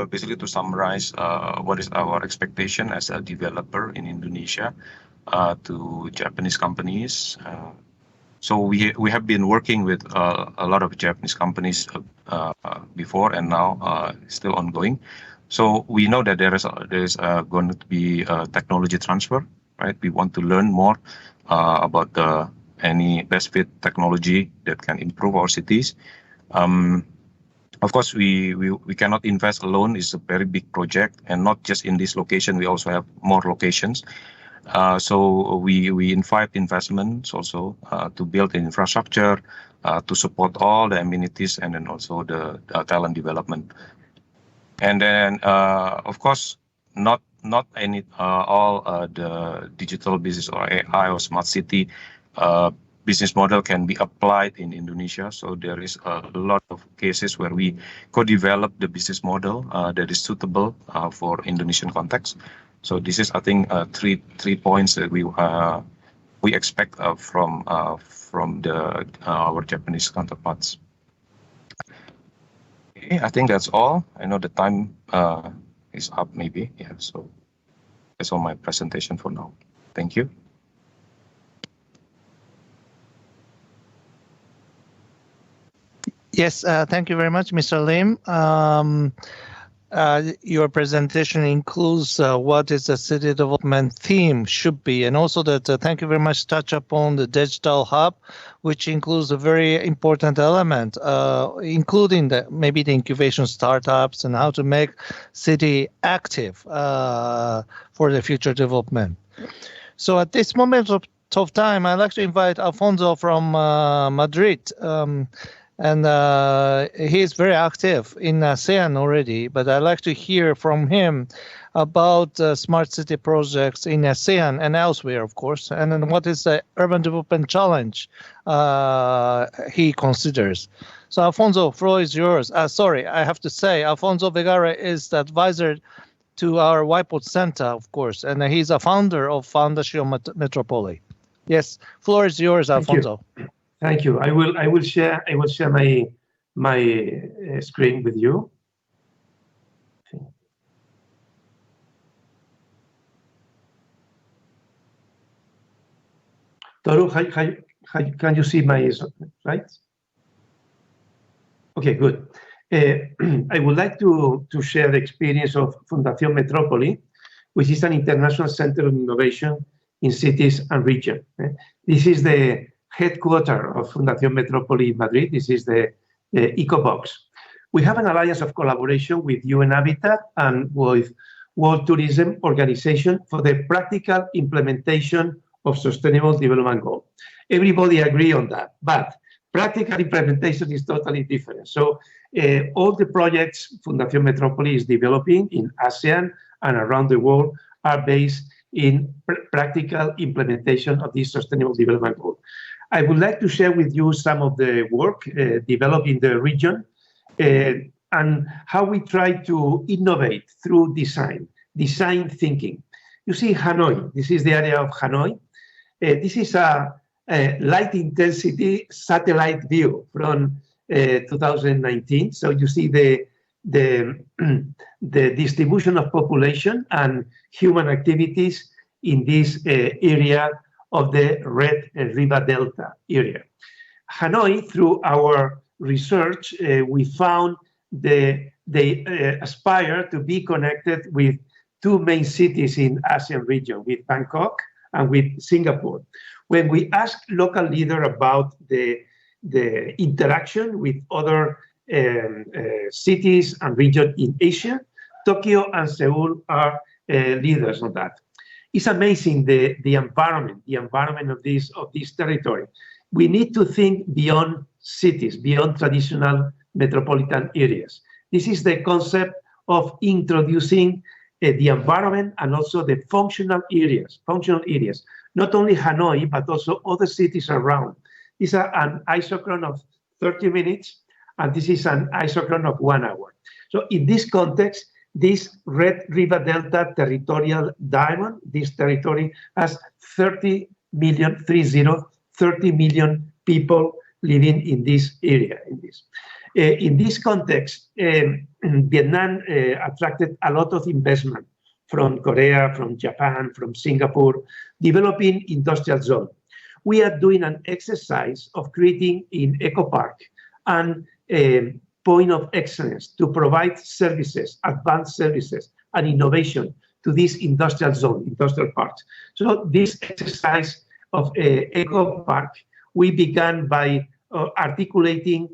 basically to summarize what is our expectation as a developer in Indonesia to Japanese companies. So we have been working with a lot of Japanese companies before, and now still ongoing. So we know that there is going to be technology transfer, right? We want to learn more about the any best fit technology that can improve our cities. Of course, we cannot invest alone. It's a very big project, and not just in this location. We also have more locations. So we invite investments also to build infrastructure, to support all the amenities, and then also the talent development. And then, of course, not any all the digital business or AI or smart city business model can be applied in Indonesia. So there is a lot of cases where we co-develop the business model that is suitable for Indonesian context. So this is, I think, three points that we expect from our Japanese counterparts. Okay, I think that's all. I know the time is up, maybe. Yeah. So that's all my presentation for now. Thank you. Yes, thank you very much, Mr. Lim. Your presentation includes what is the city development theme should be, and also that thank you very much touch upon the digital hub, which includes a very important element, including maybe the incubation startups and how to make city active for the future development. So at this moment of time, I'd like to invite Alfonso from Madrid. And he is very active in ASEAN already, but I'd like to hear from him about smart city projects in ASEAN and elsewhere, of course, and then what is the urban development challenge he considers. So Alfonso, floor is yours. Sorry, I have to say, Alfonso Vergara is the advisor to our Whiteboard Center, of course, and he's a founder of Fundación Metrópoli. Yes, floor is yours, Alfonso. Thank you. I will share my screen with you. Toru, can you see my slides? Okay, good. I would like to share the experience of Fundación Metrópoli, which is an international center of innovation in cities and regions. This is the headquarters of Fundación Metrópoli Madrid. This is the EcoBox. We have an alliance of collaboration with UN Habitat and with World Tourism Organization for the practical implementation of Sustainable Development Goal. Everybody agree on that, but practical implementation is totally different. So all the projects Fundación Metrópoli is developing in ASEAN and around the world are based in practical implementation of this Sustainable Development Goal. I would like to share with you some of the work developed in the region and how we try to innovate through design thinking. You see Hanoi, this is the area of Hanoi. This is a light intensity satellite view from 2019. So you see the distribution of population and human activities in this area of the Red River Delta area. Hanoi, through our research, we found they aspire to be connected with two main cities in ASEAN region, with Bangkok and with Singapore. When we asked local leaders about the interaction with other cities and regions in Asia, Tokyo and Seoul are leaders on that. It's amazing the environment of this territory. We need to think beyond cities, beyond traditional metropolitan areas. This is the concept of introducing the environment and also the functional areas. Not only Hanoi, but also other cities around. This is an isochrone of 30 minutes, and this is an isochrone of 1 hour. So in this context, this Red River Delta territorial diamond, this territory has 30 million people living in this area. In this context, Vietnam attracted a lot of investment from Korea, from Japan, from Singapore, developing industrial zone. We are doing an exercise of creating in Eco Park and point of excellence to provide services, advanced services, and innovation to this industrial zone, industrial parks. So this exercise of Eco Park we began by articulating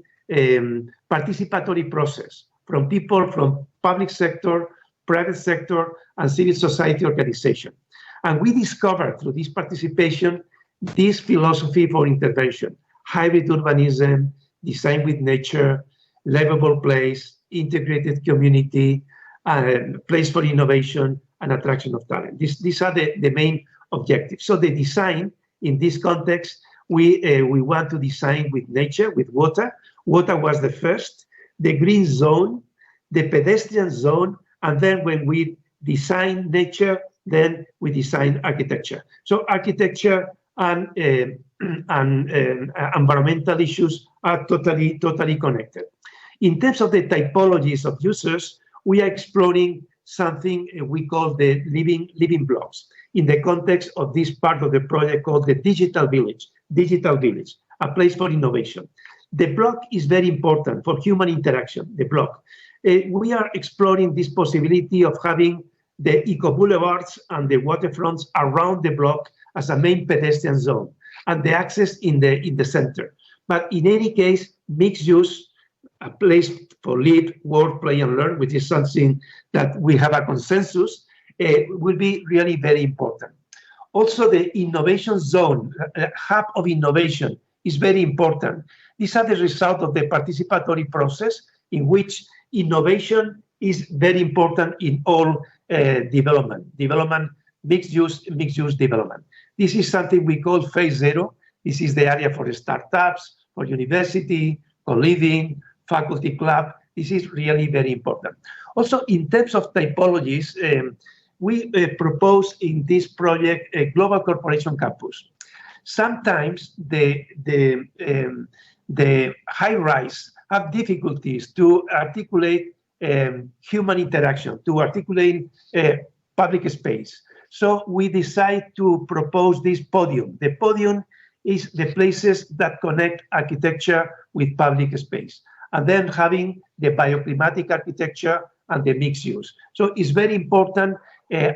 participatory process from people from public sector, private sector, and civil society organization. And we discovered through this participation, this philosophy for intervention, hybrid urbanism, design with nature, livable place, integrated community, place for innovation, and attraction of talent. These are the main objectives. So the design in this context, we want to design with nature, with water. Water was the first, the green zone, the pedestrian zone, and then when we design nature, then we design architecture. So architecture and environmental issues are totally connected. In terms of the typologies of users, we are exploring something we call the living blocks in the context of this part of the project called the digital village, a place for innovation. The block is very important for human interaction, the block. We are exploring this possibility of having the eco boulevards and the waterfronts around the block as a main pedestrian zone and the access in the center. But in any case, mixed use, a place for live, work, play, and learn, which is something that we have a consensus, will be really very important. Also, the innovation zone, hub of innovation, is very important. These are the result of the participatory process in which innovation is very important in all development, mixed use development. This is something we call phase zero. This is the area for startups, for university, co-living, faculty club. This is really very important. Also, in terms of typologies, we propose in this project a global corporation campus. Sometimes the high-rise have difficulties to articulate human interaction, to articulate public space. So we decide to propose this podium. The podium is the places that connect architecture with public space, and then having the bioclimatic architecture and the mixed use. So it's very important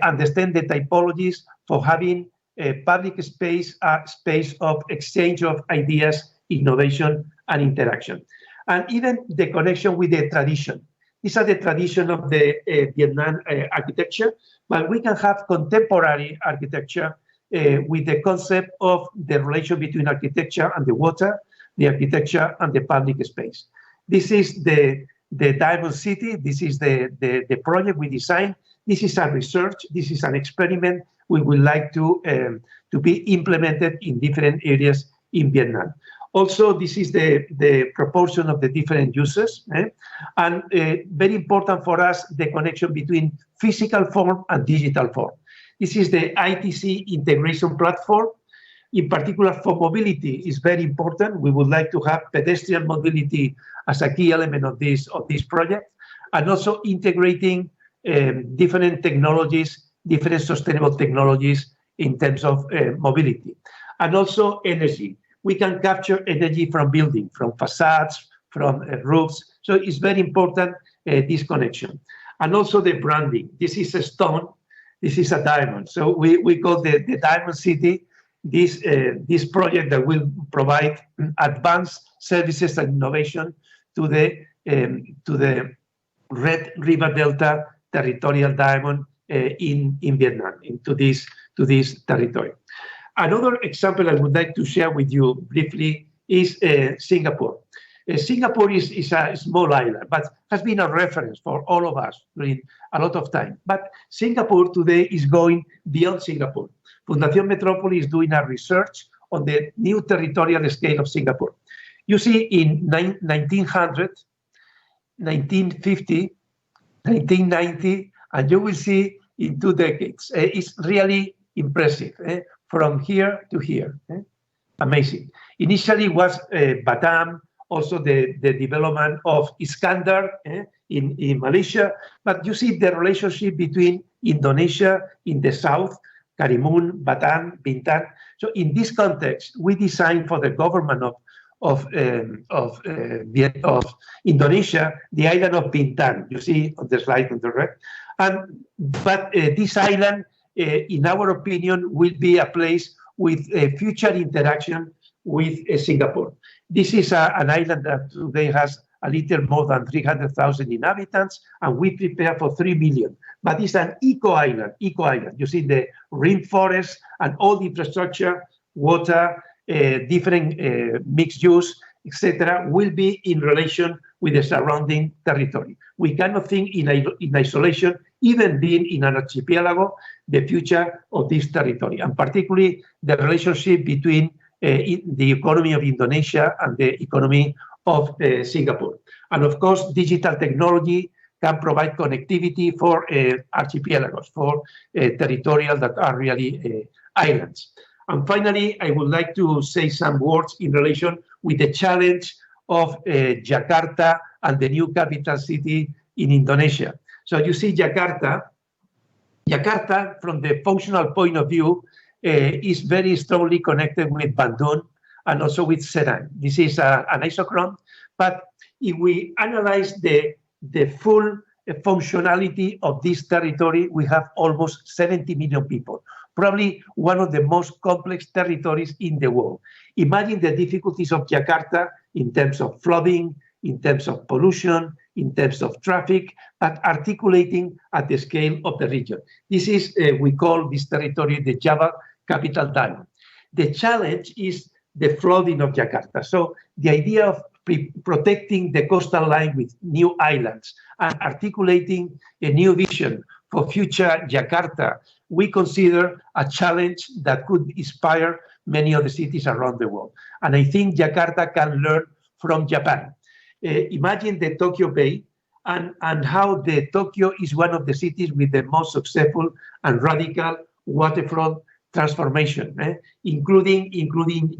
understand the typologies for having a public space, a space of exchange of ideas, innovation, and interaction. And even the connection with the tradition. These are the tradition of the Vietnam architecture, but we can have contemporary architecture with the concept of the relation between architecture and the water, the architecture and the public space. This is the Diamond City. This is the project we designed. This is a research. This is an experiment we would like to be implemented in different areas in Vietnam. Also, this is the proportion of the different users. And very important for us, the connection between physical form and digital form. This is the ITC integration platform. In particular, for mobility is very important. We would like to have pedestrian mobility as a key element of this project, and also integrating different technologies, different sustainable technologies in terms of mobility, and also energy. We can capture energy from building, from facades, from roofs. So it's very important, this connection. And also the branding. This is a stone, this is a diamond. So we call the Diamond City, this project that will provide advanced services and innovation to the Red River Delta territorial diamond in Vietnam, into this territory. Another example I would like to share with you briefly is Singapore. Singapore is a small island, but has been a reference for all of us during a lot of time. But Singapore today is going beyond Singapore. Fundación Metrópoli is doing a research on the new territorial scale of Singapore. You see, in 1900, 1950, 1990, and you will see in 2 decades. It's really impressive. From here to here. Amazing. Initially was Batam, also the development of Iskandar in Malaysia, but you see the relationship between Indonesia in the south, Karimun, Batam, Bintan. So in this context, we designed for the government of Indonesia the island of Bintan. You see on the slide on the right. But this island, in our opinion, will be a place with a future interaction with Singapore. This is an island that today has a little more than 300,000 inhabitants, and we prepare for 3 million. But it's an eco-island, You see the rainforest and all the infrastructure, water, different mixed use, etc., will be in relation with the surrounding territory. We cannot think in isolation, even being in an archipelago, the future of this territory, and particularly the relationship between the economy of Indonesia and the economy of Singapore. And of course, digital technology can provide connectivity for archipelagos, for territorial that are really islands. And finally, I would like to say some words in relation with the challenge of Jakarta and the new capital city in Indonesia. So you see Jakarta, from the functional point of view, is very strongly connected with Bandung and also with Serang. This is an isochrone, but if we analyze the full functionality of this territory, we have almost 70 million people, probably one of the most complex territories in the world. Imagine the difficulties of Jakarta in terms of flooding, in terms of pollution, in terms of traffic, but articulating at the scale of the region. This is, we call this territory the Java Capital Diamond. The challenge is the flooding of Jakarta. So the idea of protecting the coastal line with new islands and articulating a new vision for future Jakarta, we consider a challenge that could inspire many of the cities around the world. And I think Jakarta can learn from Japan. Imagine the Tokyo Bay and how the Tokyo is one of the cities with the most successful and radical waterfront transformation, including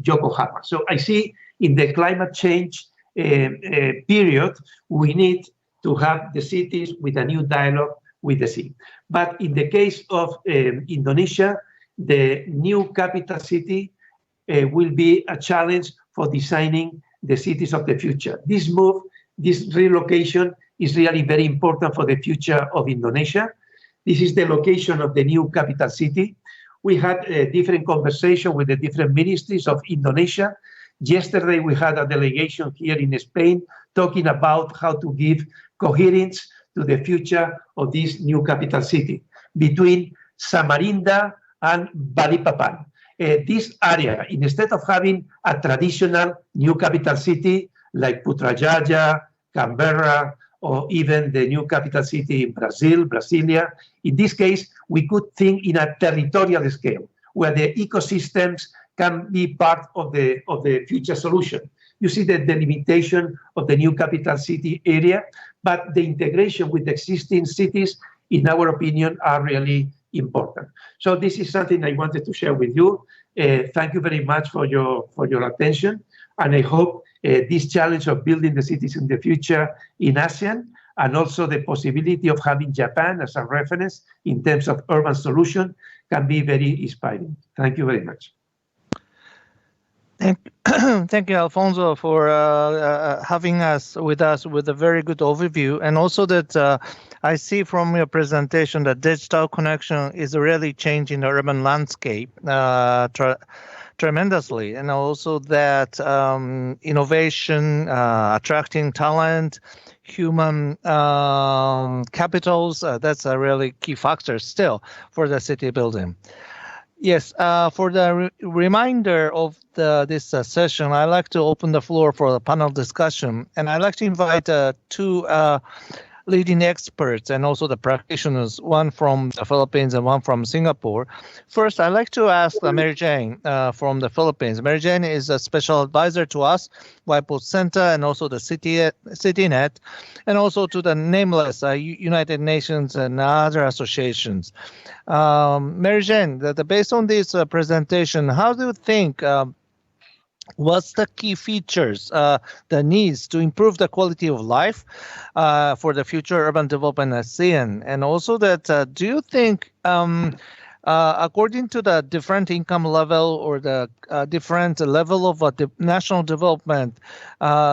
Yokohama. So I see in the climate change period, we need to have the cities with a new dialogue with the sea. But in the case of Indonesia, the new capital city will be a challenge for designing the cities of the future. This move, this relocation is really very important for the future of Indonesia. This is the location of the new capital city. We had a different conversation with the different ministries of Indonesia. Yesterday, we had a delegation here in Spain talking about how to give coherence to the future of this new capital city between Samarinda and Balikpapan. This area, instead of having a traditional new capital city like Putrajaya, Canberra, or even the new capital city in Brasilia, in this case, we could think in a territorial scale where the ecosystems can be part of the future solution. You see the delimitation of the new capital city area, but the integration with existing cities, in our opinion, are really important. So this is something I wanted to share with you. Thank you very much for your attention, and I hope this challenge of building the cities in the future in ASEAN, and also the possibility of having Japan as a reference in terms of urban solution, can be very inspiring. Thank you very much. Thank you, Alfonso, for having us with a very good overview, and also that I see from your presentation that digital connection is really changing the urban landscape tremendously, and also that innovation, attracting talent, human capitals, that's a really key factor still for the city building. Yes, for the reminder of this session, I'd like to open the floor for the panel discussion, and I'd like to invite two leading experts and also the practitioners, one from the Philippines and one from Singapore. First, I'd like to ask Mary Jane from the Philippines. Mary Jane is a special advisor to us, Whiteboard Center, and also the CityNet, and also to the Nameless, United Nations and other associations. Mary Jane, based on this presentation, how do you think what's the key features, the needs to improve the quality of life for the future urban development in ASEAN? And also that, do you think, according to the different income level or the different level of national development,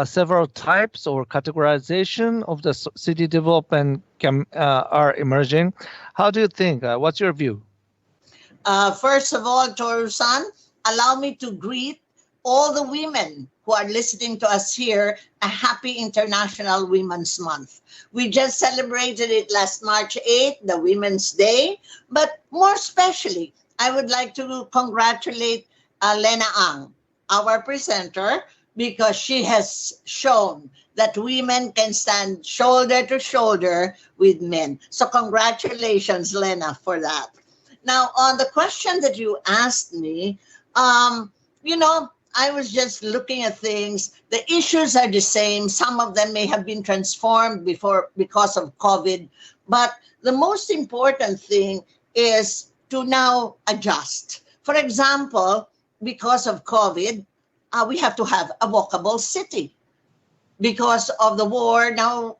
several types or categorization of the city development are emerging? How do you think? What's your view? First of all, Toru-san, allow me to greet all the women who are listening to us here a happy International Women's Month. We just celebrated it last March 8th, the Women's Day, but more especially, I would like to congratulate Lena Ang, our presenter, because she has shown that women can stand shoulder to shoulder with men. So congratulations, Lena, for that. Now, on the question that you asked me, you know, I was just looking at things. The issues are the same. Some of them may have been transformed before because of COVID. But the most important thing is to now adjust. For example, because of COVID, we have to have a walkable city. Because of the war now,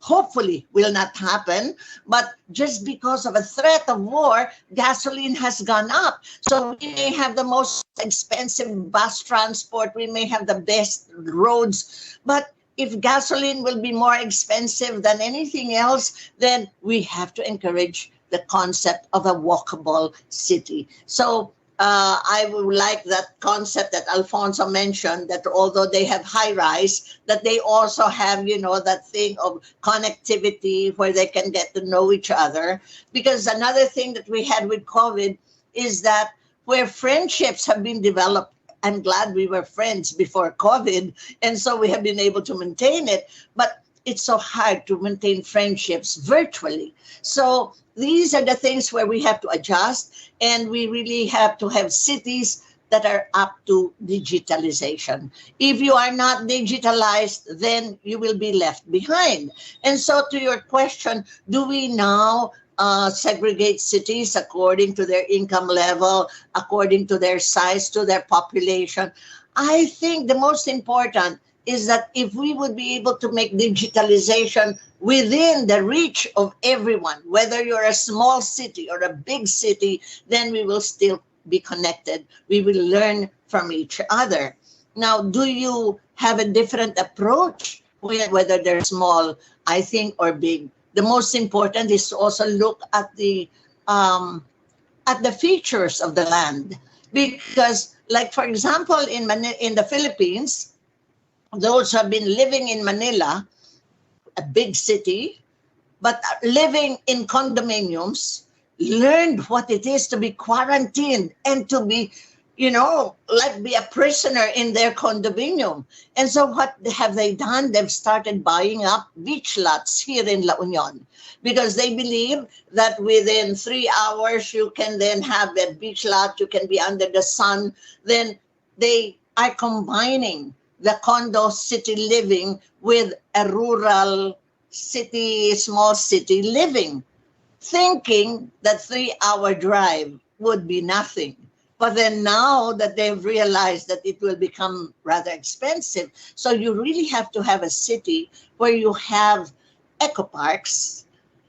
hopefully will not happen, but just because of a threat of war, gasoline has gone up. So we may have the most expensive bus transport, we may have the best roads, but if gasoline will be more expensive than anything else, then we have to encourage the concept of a walkable city. So I would like that concept that Alfonso mentioned, that although they have high rise, that they also have, you know, that thing of connectivity where they can get to know each other. Because another thing that we had with COVID is that where friendships have been developed, I'm glad we were friends before COVID, and so we have been able to maintain it, but it's so hard to maintain friendships virtually. So these are the things where we have to adjust, and we really have to have cities that are up to digitalization. If you are not digitalized, then you will be left behind. And so to your question, do we now segregate cities according to their income level, according to their size, to their population? I think the most important is that if we would be able to make digitalization within the reach of everyone, whether you're a small city or a big city, then we will still be connected. We will learn from each other. Now, do you have a different approach, whether they're small, I think, or big? The most important is to also look at the features of the land, because, like for example, in the Philippines, those who have been living in Manila, a big city, but living in condominiums, learned what it is to be quarantined and to be, you know, like be a prisoner in their condominium. And so what have they done? They've started buying up beach lots here in La Union, because they believe that within 3 hours you can then have a beach lot, you can be under the sun. Then they are combining the condo city living with a rural city, small city living, thinking that 3-hour drive would be nothing. But then now that they've realized that it will become rather expensive, so you really have to have a city where you have eco parks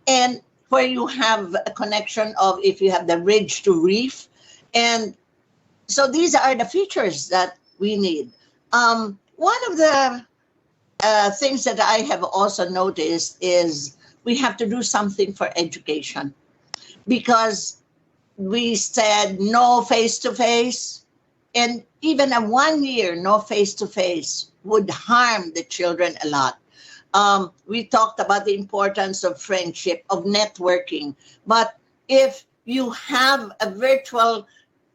and where you have a connection of, if you have the ridge to reef. And so these are the features that we need. One of the things that I have also noticed is we have to do something for education, because we said no face-to-face, and even a 1 year no face-to-face would harm the children a lot. We talked about the importance of friendship, of networking, but if you have a virtual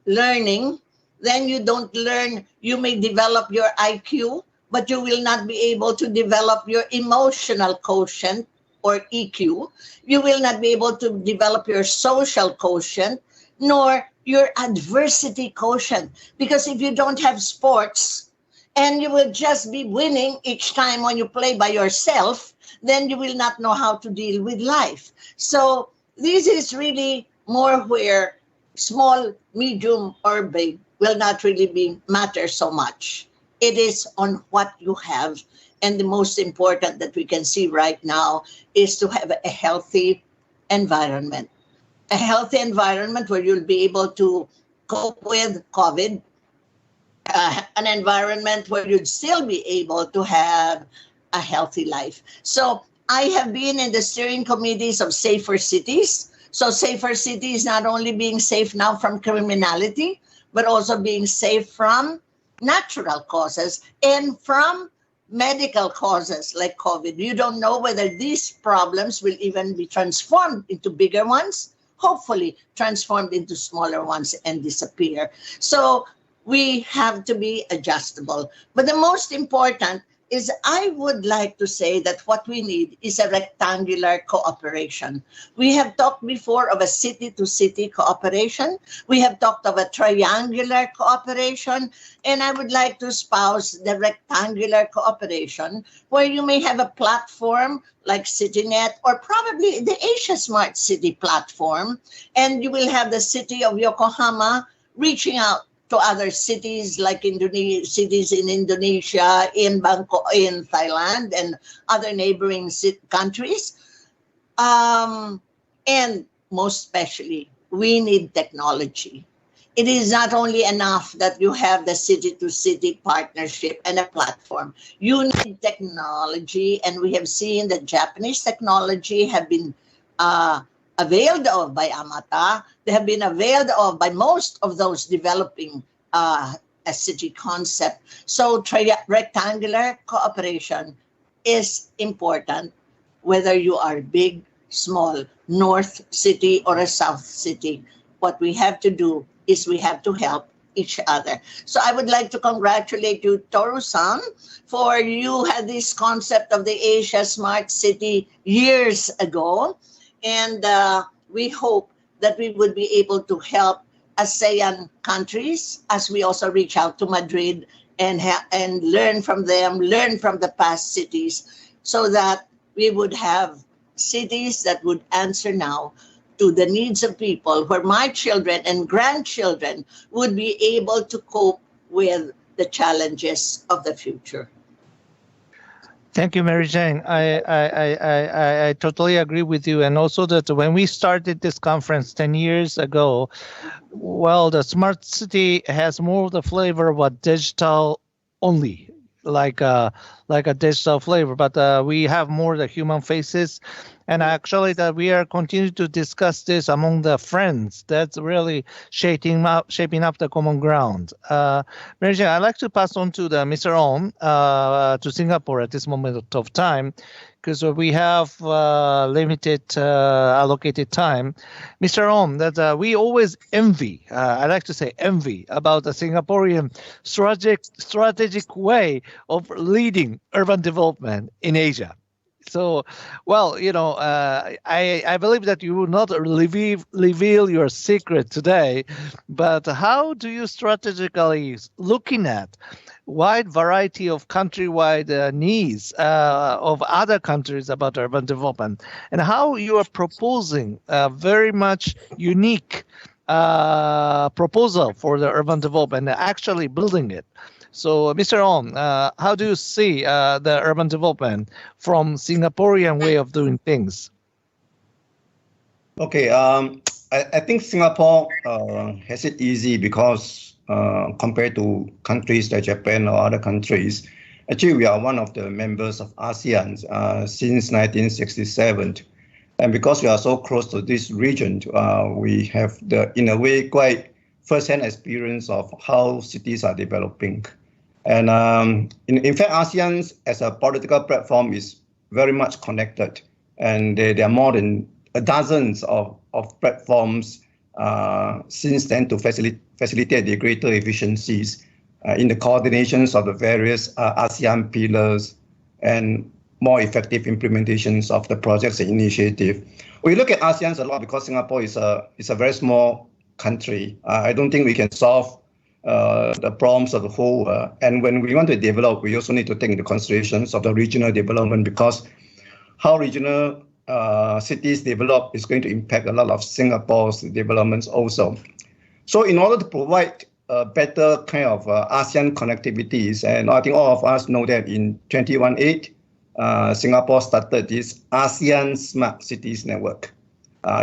learning, then you don't learn. You may develop your IQ, but you will not be able to develop your emotional quotient, or EQ. You will not be able to develop your social quotient, nor your adversity quotient. Because if you don't have sports and you will just be winning each time when you play by yourself, then you will not know how to deal with life. So this is really more where small, medium, or big will not really matter so much. It is on what you have. And the most important that we can see right now is to have a healthy environment. A healthy environment where you'll be able to cope with COVID. An environment where you'd still be able to have a healthy life. So I have been in the steering committees of Safer Cities. So Safer Cities not only being safe now from criminality, but also being safe from natural causes and from medical causes like COVID. You don't know whether these problems will even be transformed into bigger ones, hopefully transformed into smaller ones and disappear. So we have to be adjustable. But the most important is I would like to say that what we need is a rectangular cooperation. We have talked before of a city-to-city cooperation. We have talked of a triangular cooperation. And I would like to espouse the rectangular cooperation where you may have a platform like CityNet or probably the Asia Smart City platform. And you will have the city of Yokohama reaching out to other cities like cities in Indonesia, in Bangkok, in Thailand, and other neighboring countries. And most especially, we need technology. It is not only enough that you have the city-to-city partnership and a platform. You need technology, and we have seen that Japanese technology have been availed of by Amata. They have been availed of by most of those developing a city concept. So rectangular cooperation is important, whether you are big, small, north city or a south city. What we have to do is we have to help each other. So I would like to congratulate you, Toru-san, for you had this concept of the Asia Smart City years ago. And we hope that we would be able to help ASEAN countries as we also reach out to Madrid and learn from them, learn from the past cities, so that we would have cities that would answer now to the needs of people, where my children and grandchildren would be able to cope with the challenges of the future. Thank you, Mary Jane. I totally agree with you. And also that when we started this conference 10 years ago, well, the smart city has more of the flavor of a digital only, like a digital flavor, but we have more the human faces. And actually that we are continuing to discuss this among the friends. That's really shaping up the common ground. Mary Jane, I'd like to pass on to Mr. Om to Singapore at this moment of time, because we have limited allocated time. Mr. Om, that we always envy, I like to say envy, about the Singaporean strategic way of leading urban development in Asia. So, well, I believe that you will not reveal your secret today, but how do you strategically looking at wide variety of countrywide needs of other countries about urban development, and how you are proposing a very much unique proposal for the urban development and actually building it? So, Mr. Om, how do you see the urban development from Singaporean way of doing things? Okay, I think Singapore has it easy because compared to countries like Japan or other countries, actually we are one of the members of ASEAN since 1967. And because we are so close to this region, we have in a way, quite first-hand experience of how cities are developing. And in fact, ASEAN as a political platform is very much connected. And there are more than dozens of platforms since then to facilitate the greater efficiencies in the coordinations of the various ASEAN pillars and more effective implementations of the projects and initiative. We look at ASEAN a lot because Singapore is a very small country. I don't think we can solve the problems of the whole. And when we want to develop, we also need to take into considerations of the regional development, because how regional cities develop is going to impact a lot of Singapore's developments also. So in order to provide better kind of ASEAN connectivities, and I think all of us know that in 2018, Singapore started this ASEAN Smart Cities Network.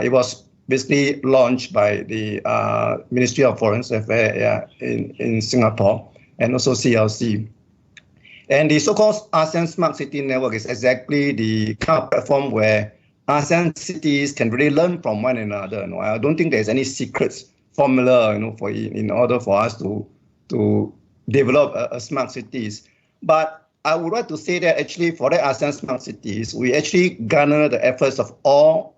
It was basically launched by the Ministry of Foreign Affairs in Singapore, and also CLC. And the so-called ASEAN Smart City Network is exactly the kind of platform where ASEAN cities can really learn from one another. I don't think there's any secrets formula, for in order for us to develop a smart cities. But I would like to say that actually for the ASEAN smart cities, we actually garner the efforts of all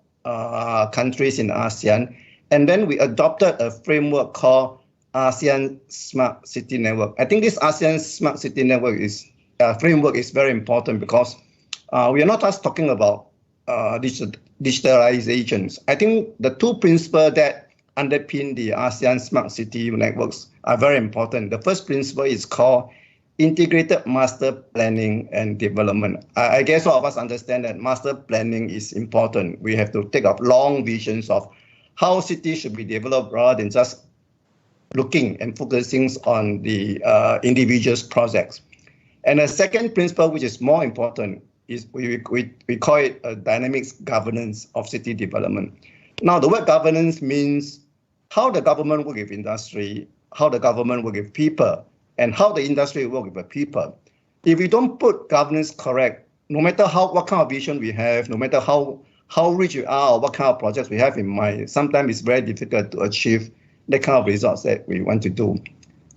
countries in ASEAN, and then we adopted a framework called ASEAN Smart City Network. I think this ASEAN Smart City Network framework is very important because we are not just talking about digitalizations. I think the two principles that underpin the ASEAN Smart City networks are very important. The first principle is called integrated master planning and development. I guess all of us understand that master planning is important. We have to take up long visions of how cities should be developed rather than just looking and focusing on the individual's projects. And the second principle, which is more important, is we call it a dynamics governance of city development. Now, the word governance means how the government work with industry, how the government work with people, and how the industry work with the people. If we don't put governance correct, no matter what kind of vision we have, no matter how rich we are or what kind of projects we have in mind, sometimes it's very difficult to achieve the kind of results that we want to do.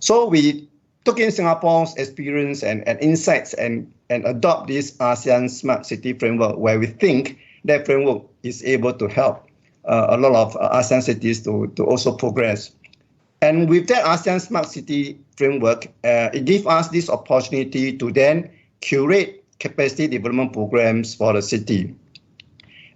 So we took in Singapore's experience and insights and adopt this ASEAN Smart City framework, where we think that framework is able to help a lot of ASEAN cities to also progress. And with that ASEAN Smart City framework, it gives us this opportunity to then curate capacity development programs for the city.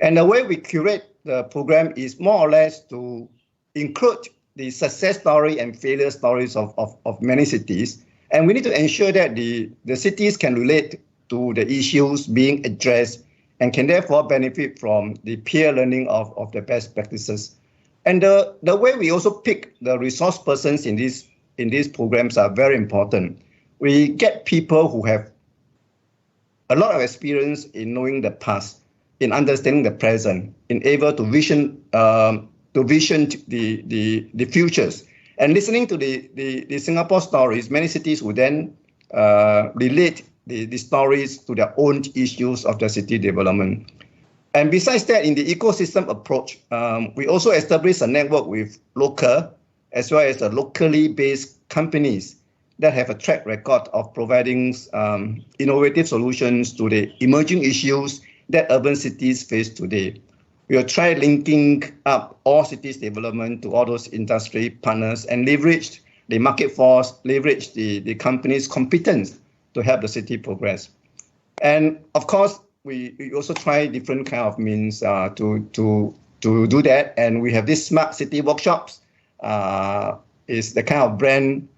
And the way we curate the program is more or less to include the success story and failure stories of many cities. And we need to ensure that the cities can relate to the issues being addressed and can therefore benefit from the peer learning of the best practices. And the way we also pick the resource persons in these programs are very important. We get people who have a lot of experience in knowing the past, in understanding the present, in able to vision the futures. And listening to the Singapore stories, many cities would then relate the stories to their own issues of the city development. And besides that, in the ecosystem approach, we also established a network with local as well as the locally based companies that have a track record of providing innovative solutions to the emerging issues that urban cities face today. We will try linking up all cities development to all those industry partners and leverage the market force, leverage the company's competence to help the city progress. And of course, we also try different kind of means to do that. And we have these smart city workshops. Is the kind of brand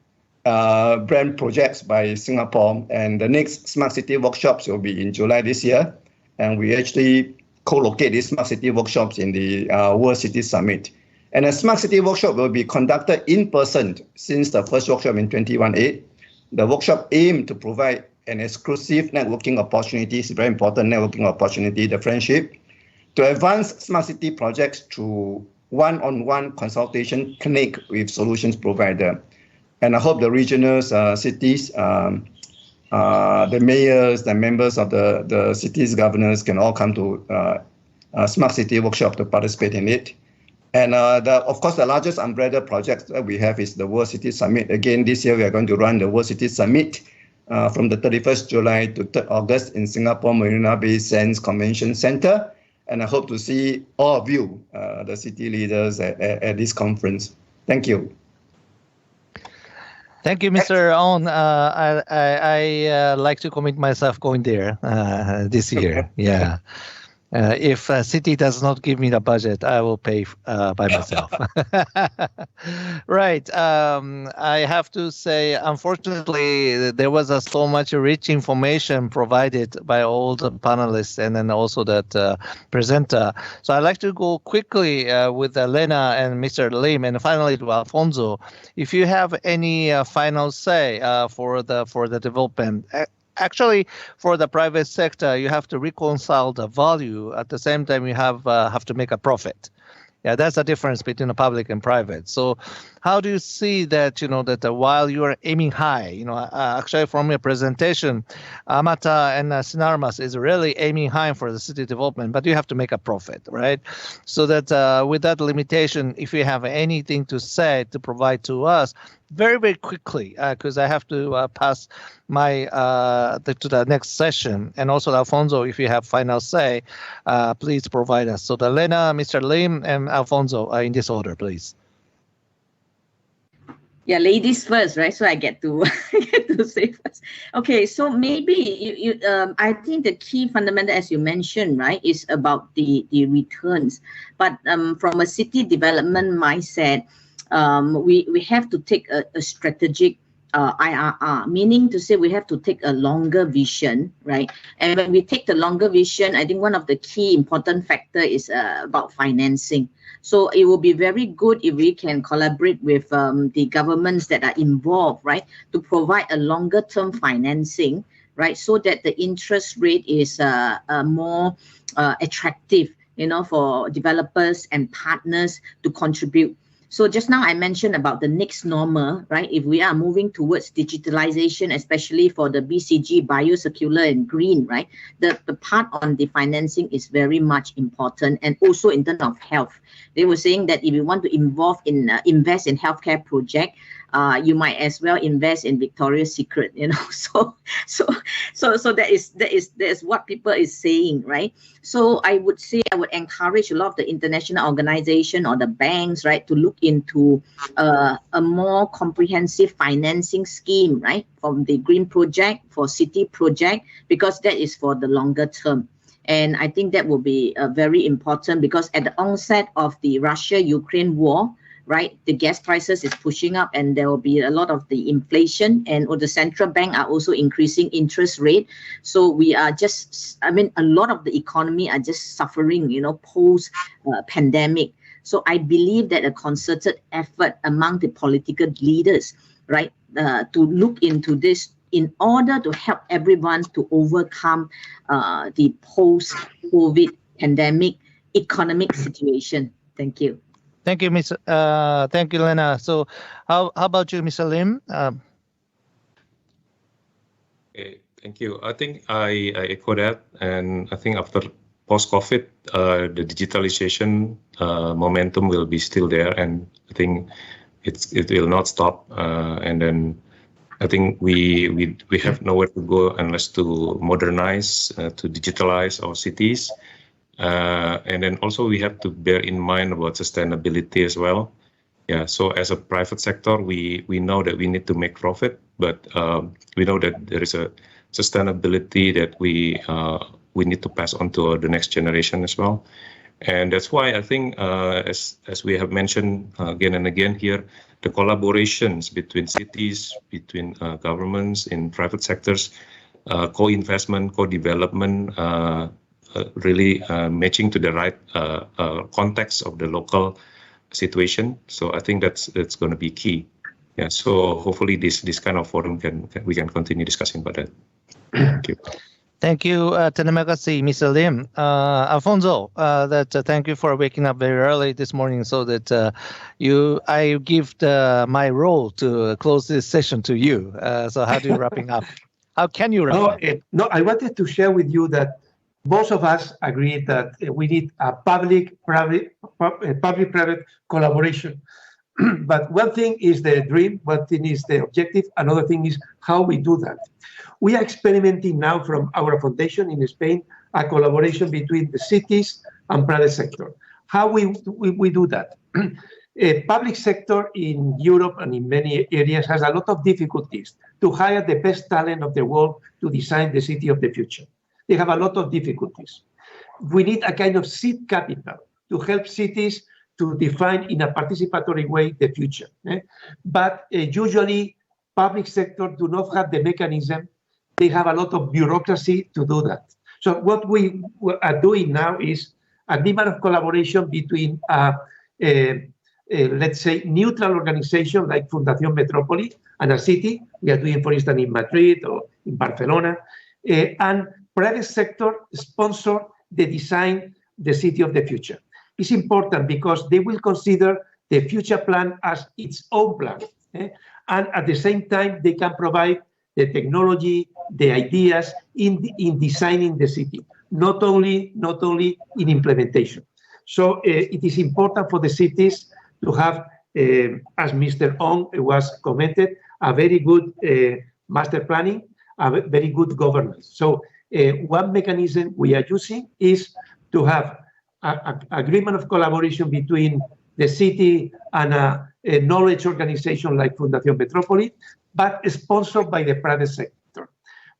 projects by Singapore. And the next smart city workshops will be in July this year. And we actually co-locate these smart city workshops in the World City Summit. And a smart city workshop will be conducted in person since the first workshop in 2018. The workshop aimed to provide an exclusive networking opportunities, very important networking opportunity, the friendship, to advance smart city projects through one-on-one consultation clinic with solutions provider. And I hope the regional cities, the mayors, the members of the city's governors can all come to a smart city workshop to participate in it. And of course, the largest umbrella project that we have is the World City Summit. Again, this year we are going to run the World City Summit from the 31st July to 3rd August in Singapore Marina Bay Sands Convention Center. And I hope to see all of you, the city leaders at this conference. Thank you. Thank you, Mr. On. I like to commit myself going there this year. Yeah. If a city does not give me the budget, I will pay by myself. Right. I have to say, unfortunately, there was so much rich information provided by all the panelists and then also that presenter. So I'd like to go quickly with Lena and Mr. Lim and finally to Alfonso. If you have any final say for the development. Actually, for the private sector, you have to reconcile the value. At the same time, you have to make a profit. Yeah, that's the difference between the public and private. So how do you see that, that while you are aiming high, actually from your presentation, Amata and Sinarmas is really aiming high for the city development, but you have to make a profit, right? So that with that limitation, if you have anything to say to provide to us, very, very quickly, because I have to pass my to the next session. And also, Alfonso, if you have final say, please provide us. So, Lena, Mr. Lim, and Alfonso, in this order, please. Yeah, ladies first, right? So I get to say first. Okay, so maybe I think the key fundamental, as you mentioned, right, is about the returns. But from a city development mindset, we have to take a strategic IRR, meaning to say we have to take a longer vision, right? And when we take the longer vision, I think one of the key important factor is about financing. So it will be very good if we can collaborate with the governments that are involved, right, to provide a longer term financing, right, so that the interest rate is more attractive, for developers and partners to contribute. So just now I mentioned about the next normal, right? If we are moving towards digitalization, especially for the BCG, biocircular and green, right? The part on the financing is very much important, and also in terms of health. They were saying that if you want to invest in healthcare project, you might as well invest in Victoria's Secret, So that is what people is saying, right? So I would say I would encourage a lot of the international organization or the banks, right, to look into a more comprehensive financing scheme, right, from the green project for city project, because that is for the longer term. And I think that will be very important, because at the onset of the Russia-Ukraine war, right, the gas prices is pushing up, and there will be a lot of the inflation, and the central bank are also increasing interest rate. So we are a lot of the economy are just suffering, post pandemic. So I believe that a concerted effort among the political leaders, right, to look into this in order to help everyone to overcome the post-COVID pandemic economic situation. Thank you. Thank you, thank you, Lena. So how about you, Mr. Lim? Okay, thank you. I think I echo that, and I think after post-COVID, the digitalization momentum will be still there, and I think it will not stop. And then I think we have nowhere to go unless to modernize, to digitalize our cities. And then also we have to bear in mind about sustainability as well. Yeah, so as a private sector, we know that we need to make profit, but we know that there is a sustainability that we need to pass on to the next generation as well. And that's why I think, as we have mentioned again and again here, the collaborations between cities, between governments in private sectors, co-investment, co-development, really matching to the right context of the local situation. So I think that's going to be key. Yeah. So hopefully this kind of forum we can continue discussing about that. Thank you. Thank you, terima kasih, Mr. Lim. Alfonso, thank you for waking up very early this morning, so that I give my role to close this session to you. So how do you wrapping up? How can you wrap up? No, I wanted to share with you that most of us agree that we need a public-private collaboration. But one thing is the dream, one thing is the objective, another thing is how we do that. We are experimenting now from our foundation in Spain, a collaboration between the cities and private sector. How we do that? Public sector in Europe and in many areas has a lot of difficulties to hire the best talent of the world to design the city of the future. They have a lot of difficulties. We need a kind of seed capital to help cities to define in a participatory way the future. But usually public sector do not have the mechanism. They have a lot of bureaucracy to do that. So what we are doing now is a demand of collaboration between let's say neutral organization like Fundación Metrópoli and a city. We are doing, for instance, in Madrid or in Barcelona, and private sector sponsor the design, the city of the future. is important because they will consider the future plan as its own plan. And at the same time, they can provide the technology, the ideas in designing the city, not only in implementation. So it is important for the cities to have, as Mr. Ong was commented, a very good master planning, a very good governance. So one mechanism we are using is to have an agreement of collaboration between the city and a knowledge organization like Fundación Metrópoli, but sponsored by the private sector.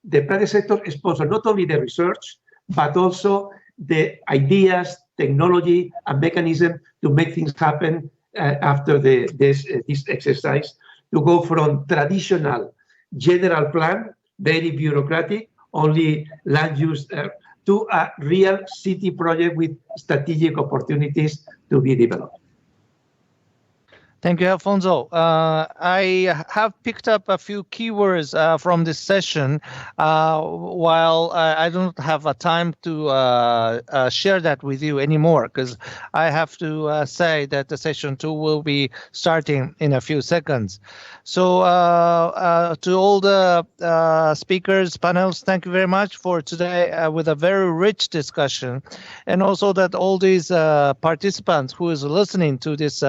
The private sector sponsors not only the research, but also the ideas, technology, and mechanism to make things happen after this exercise, to go from traditional general plan, very bureaucratic, only land use, to a real city project with strategic opportunities to be developed. Thank you, Alfonso. I have picked up a few keywords from this session. While I don't have a time to share that with you anymore, because I have to say that the session 2 will be starting in a few seconds. So to all the speakers, panels, thank you very much for today with a very rich discussion. And also that all these participants who is listening to this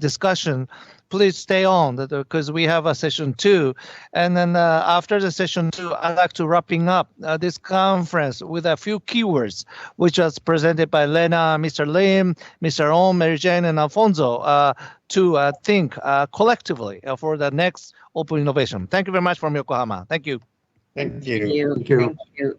discussion, please stay on because we have a session 2, and then after the session 2, I'd like to wrapping up this conference with a few keywords which was presented by Lena, Mr. Lim, Mr. Ong, Mary Jane, and Alfonso to think collectively for the next open innovation. Thank you very much from Yokohama. Thank you. Thank you. Thank you. Thank you. Thank you.